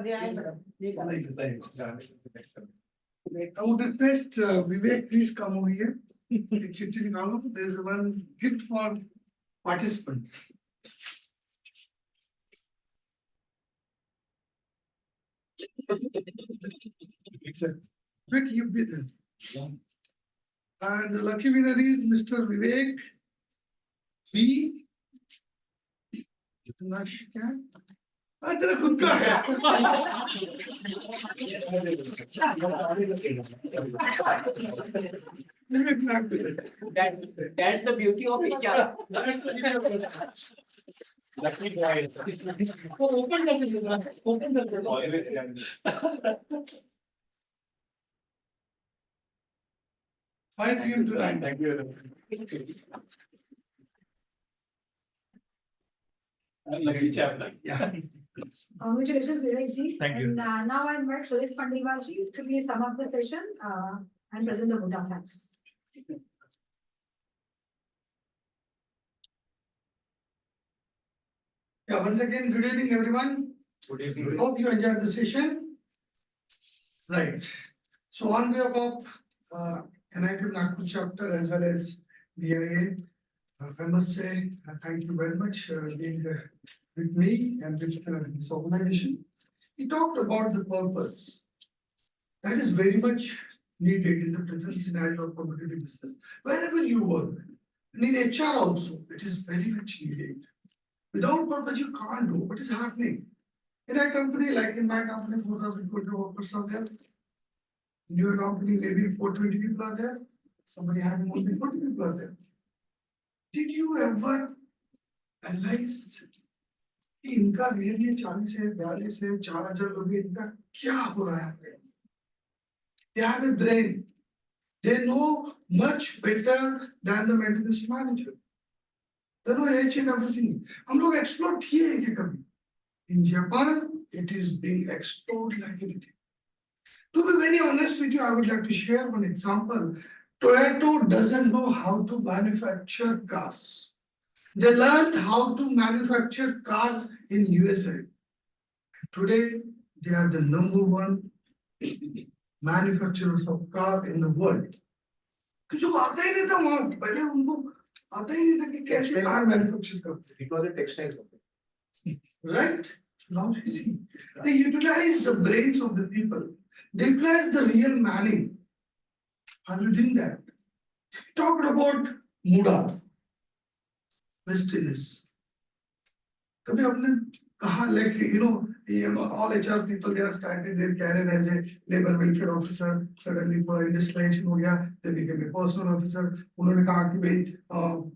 I would request Vivek, please come over here. There is one gift for participants. Quick, you be there. And the lucky winner is Mr. Vivek B. इतना क्या? तेरा खुद का है. That's the beauty of HR. Five PM to 9. Thank you. Lucky chap. Yeah. Congratulations, Vivek ji. Thank you. And now I invite Suresh Pandilwarji to please sum up the session and present the vote of thanks. Yeah, once again, good evening, everyone. Good evening. Hope you enjoyed the session. Right. So on behalf of NIPM Nagpur chapter as well as BIA, I must say thank you very much being with me and with this organization. He talked about the purpose. That is very much needed in the present scenario of competitive business. Wherever you work, and in HR also, it is very much needed. Without purpose, you can't do what is happening. In a company, like in my company, 4,040 workers are there. In your company, maybe 420 people are there. Somebody having only 40 people are there. Did you ever analyze कि इनका really 40 है 42 है 4,000 लोग इनका क्या हो रहा है? They have a brain. They know much better than the maintenance manager. They know each and everything. हम लोग explore किए हैं क्या कभी? In Japan, it is being explored like anything. To be very honest with you, I would like to share one example. Toyota doesn't know how to manufacture cars. They learned how to manufacture cars in USA. Today, they are the #1 manufacturers of car in the world. जो आता ही नहीं था वहाँ पहले उनको आता ही नहीं था कि कैसे कार मैन्युफैक्चर करते हैं. It was a textile company. Right? Now you see, they utilize the brains of the people. They utilize the real manning. Are you doing that? He talked about Muda, West Indies. कभी आपने कहा like all HR people they have started their career as a labor welfare officer. Suddenly थोड़ा industrialization हो गया, they became a personal officer. उन्होंने कहा कि भाई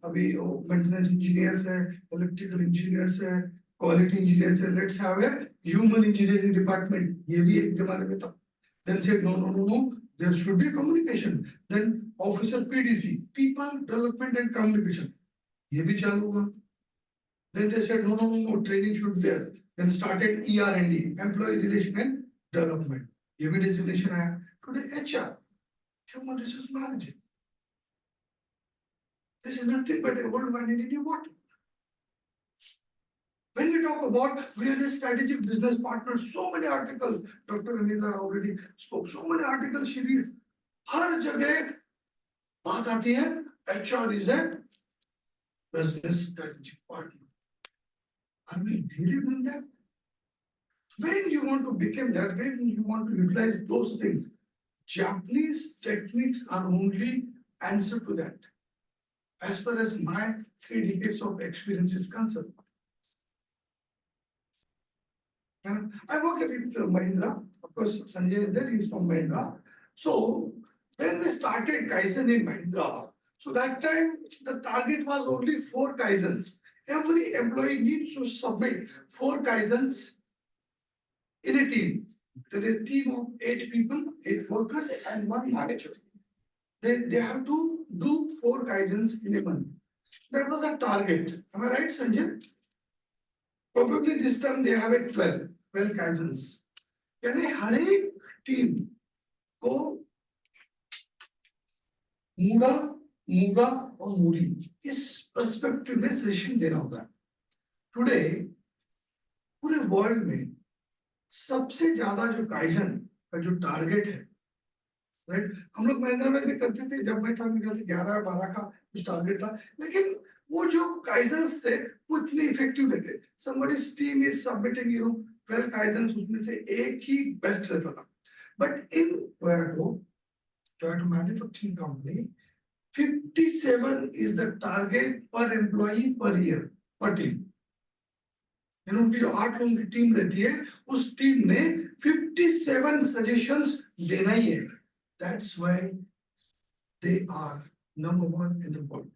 अभी maintenance engineers है, electrical engineers है, quality engineers है, let's have a human engineering department. ये भी एक जमाने में था. Then said no, there should be a communication. Then officer PDC, people development and communication. ये भी चालू हुआ. Then they said no, training should be there. Then started ER&D, employee relation and development. ये भी designation आया. Today HR, human resource manager. This is nothing but a old man in a new bottle. When we talk about we are a strategic business partner, so many articles, Dr. Anita already spoke, so many articles she reads. हर जगह बात आती है, HR is a business strategic partner. Are we really doing that? When you want to become that way, when you want to utilize those things, Japanese techniques are only answer to that. As far as my 3 decades of experience is concerned. I worked with Mahindra. Of course, Sanjay is there, he's from Mahindra. So when we started Kaizen in Mahindra, So that time the target was only 4 kaizens. Every employee needs to submit 4 kaizens in a team. There is a team of 8 people, 8 workers and 1 manager. They have to do 4 kaizens in a month. That was a target. Am I right, Sanjay? Probably this time they have a 12 kaizens. यानी हर एक team को मूड़ा, मूड़ा और मूड़ी इस perspective में session देना होता है. टुडे पूरे वर्ल्ड में सबसे ज्यादा जो काइजन का जो टारगेट है, राइट, हम लोग महिंद्रा में भी करते थे. जब मैं था मेरे ख्याल से 11-12 का कुछ टारगेट था, लेकिन वो जो काइजन्स थे वो इतने इफेक्टिव नहीं थे. Somebody's team is submitting 12 काइजन्स, उसमें से एक ही बेस्ट रहता था. But in Toyota manufacturing company, 57 is the target per employee per year per team. उनकी जो 8 लोगों की टीम रहती है, उस टीम ने 57 suggestions देना ही है. That's why they are number 1 in the world.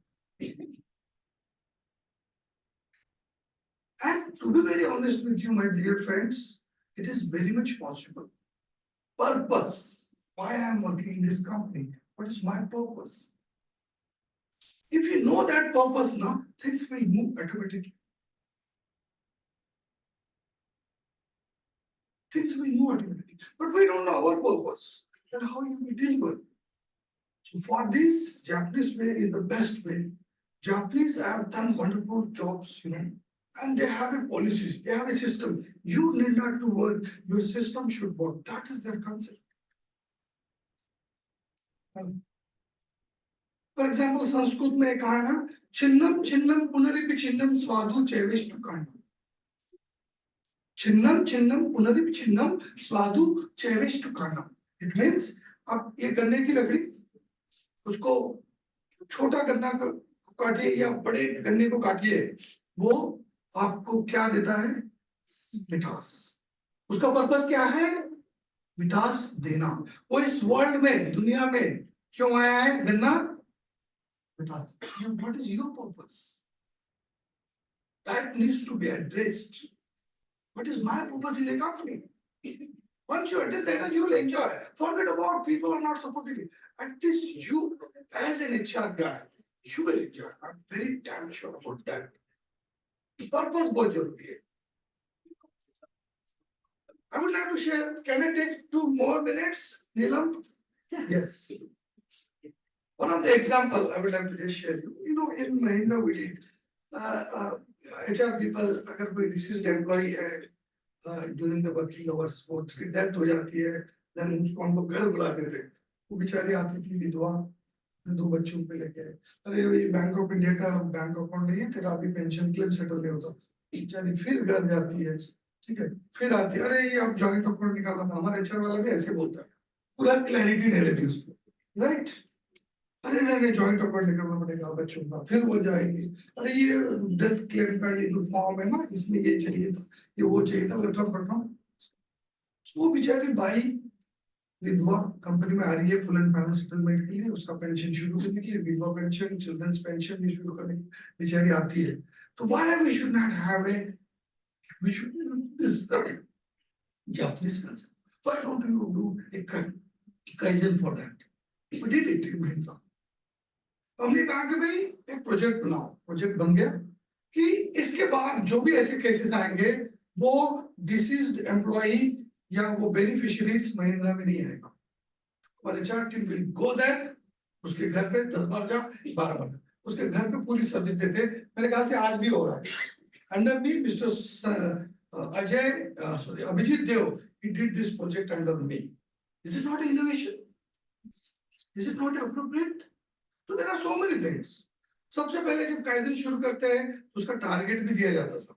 And to be very honest with you, my dear friends, it is very much possible. Purpose. Why I am working in this company? What is my purpose? If you know that purpose now, things will move automatically. Things will move automatically. But we don't know our purpose and how you will deal with. So for this, Japanese way is the best way. Japanese have done wonderful jobs, and they have a policies, they have a system. You need not to work, your system should work. That is their concept. For example, Sanskrit में कहा है ना, छिन्नम छिन्नम पुनरिपि छिन्नम स्वादु चैवेष्टु कांडम. छिन्नम छिन्नम पुनरिपि छिन्नम स्वादु चैवेष्टु कांडम. It means अब ये गन्ने की लकड़ी, उसको छोटा गन्ना काटिए या बड़े गन्ने को काटिए, वो आपको क्या देता है? मिठास. उसका पर्पस क्या है? मिठास देना. वो इस वर्ल्ड में, दुनिया में क्यों आया है? गन्ना मिठास. What is your purpose? That needs to be addressed. What is my purpose in a company? Once you address that, you will enjoy. Forget about people are not supporting you. At least you, as an HR guy, you will enjoy. I'm very damn sure about that. Purpose बहुत जरूरी है. I would like to share. Can I take 2 more minutes, Neelam? Yes. One of the example I would like to just share you. In Mahindra we did HR people. अगर कोई deceased employee है during the working hours, वो उसकी death हो जाती है, then उसको हम लोग घर बुलाते थे. वो बेचारी आती थी विधवा, 2 बच्चों पे लेके. अरे ये बैंक ऑफ इंडिया का बैंक अकाउंट नहीं है, तेरा अभी पेंशन क्लेम सेटल नहीं होता. बेचारी फिर घर जाती है, ठीक है, फिर आती है, अरे ये आप जॉइंट अकाउंट निकालना था. हमारा HR वाला भी ऐसे बोलता है, पूरा क्लैरिटी नहीं रहती उसको, राइट. अरे नहीं जॉइंट अकाउंट निकालना पड़ेगा बच्चों का. फिर वो जाएगी, अरे ये डेथ क्लेम का ये जो फॉर्म है ना, इसमें ये चाहिए था, ये वो चाहिए था, लटरम पटरम. वो बेचारी बाई विधवा कंपनी में आ रही है फुल एंड फाइनल सेटलमेंट के लिए, उसका पेंशन शुरू करने के लिए, विधवा पेंशन, चिल्ड्रंस पेंशन भी शुरू करने के लिए बेचारी आती है. तो why we should not have a, we should this Japanese concept. Why don't you do a kaizen for that? We did it in Mahindra. हमने कहा कि भाई एक प्रोजेक्ट बनाओ. प्रोजेक्ट बन गया कि इसके बाद जो भी ऐसे केसेस आएंगे, वो डिसीज्ड एम्प्लॉई या वो बेनिफिशियरीज महिंद्रा में नहीं आएगा. और HR team will go there, उसके घर पे 10 बार जा, 12 बार, उसके घर पे पूरी सर्विस देते. मेरे ख्याल से आज भी हो रहा है. Under me mister Abhijit Dev, he did this project under me. Is it not an innovation? Is it not appropriate? So there are so many things. सबसे पहले जब काइजन शुरू करते हैं, उसका टारगेट भी दिया जाता था,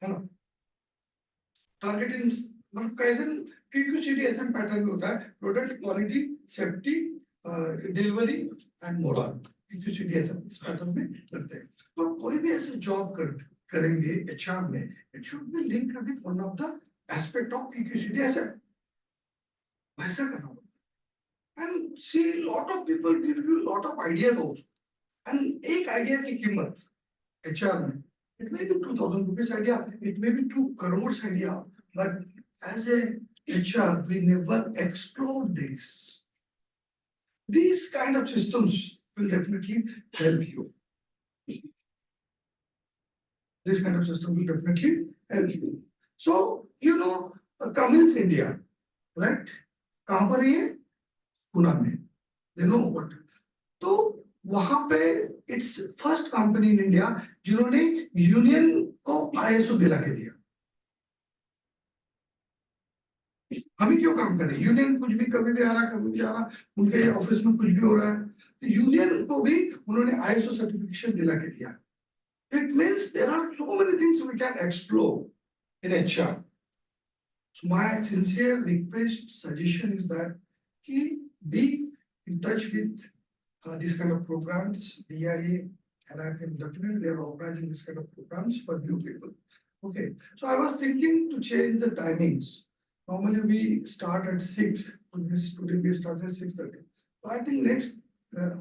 है ना. टारगेटिंग मतलब काइजन PQCD-SM पैटर्न में होता है, product quality, safety, delivery and moral. PQCD-SM इस पैटर्न में करते हैं. तो कोई भी ऐसे जॉब करेंगे HR में, it should be linked with one of the aspect of PQCD-SM. वैसा करना होगा. And see, lot of people give you lot of ideas also. And एक idea की कीमत HR में, it may be 2,000 rupees idea, it may be 2 crores idea, but as a HR, we never explore this. These kind of systems will definitely help you. This kind of system will definitely help you. So, you know, Cummins India, right? कहाँ पर है? पुणे में. They know what. तो वहां पे it's first company in India जिन्होंने union को ISO दिला के दिया. हम ही क्यों काम करें? यूनियन कुछ भी कभी भी आ रहा, कभी भी आ रहा, उनके ऑफिस में कुछ भी हो रहा है. यूनियन को भी उन्होंने ISO सर्टिफिकेशन दिला के दिया. It means there are so many things we can explore in HR. So my sincere request, suggestion is that be in touch with these kind of programs, BIA, and I think definitely they are organizing this kind of programs for new people. Okay, so I was thinking to change the timings. Normally we start at 6, today we started at 6:30. So I think next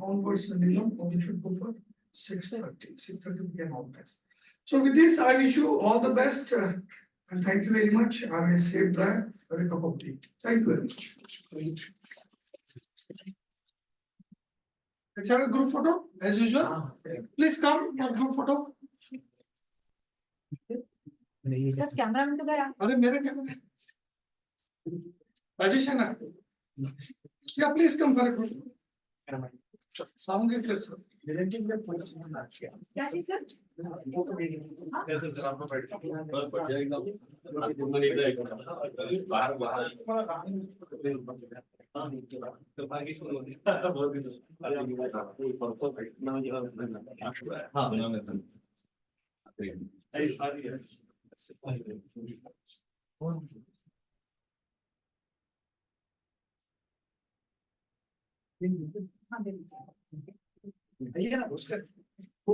onwards, Neelam, we should go for 6:30. 6:30 we can organize. So with this, I wish you all the best and thank you very much. Have a safe drive. Have a cup of tea. Thank you very much. Let's have a group photo as usual. Please come for group photo. Sir cameraman तो गया. अरे मेरे camera Rajesh है ना? Yeah, please come for a group. Sound is sir. क्या चीज sir?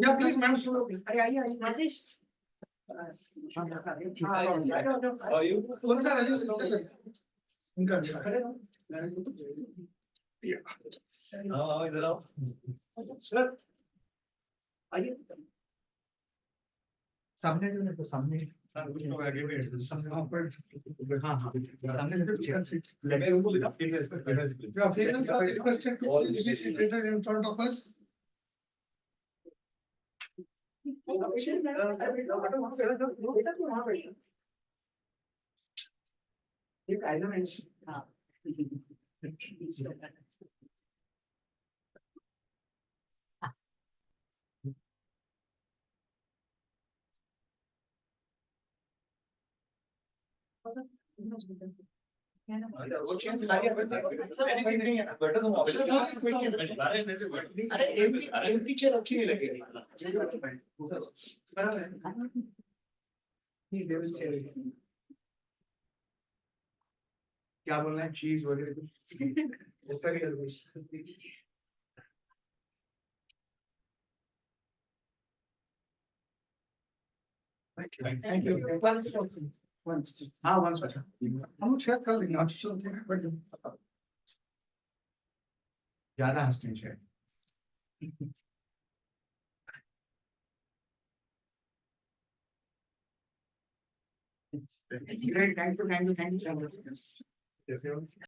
Yeah, please, ma'am. Rajesh. कौन सा राजेश इससे लगे? उनका अच्छा है. Yeah. इधर आओ. Sir. आइए. सामने जो है तो सामने. सामने Yeah, females are requested to please be seated in front of us. क्या बोलना है? चीज वगैरह Thank you. हाँ once अच्छा. हम लोग शेयर कर लेंगे. अच्छी चलते हैं. ज्यादा हंसने चाहिए. Great, thank you so much.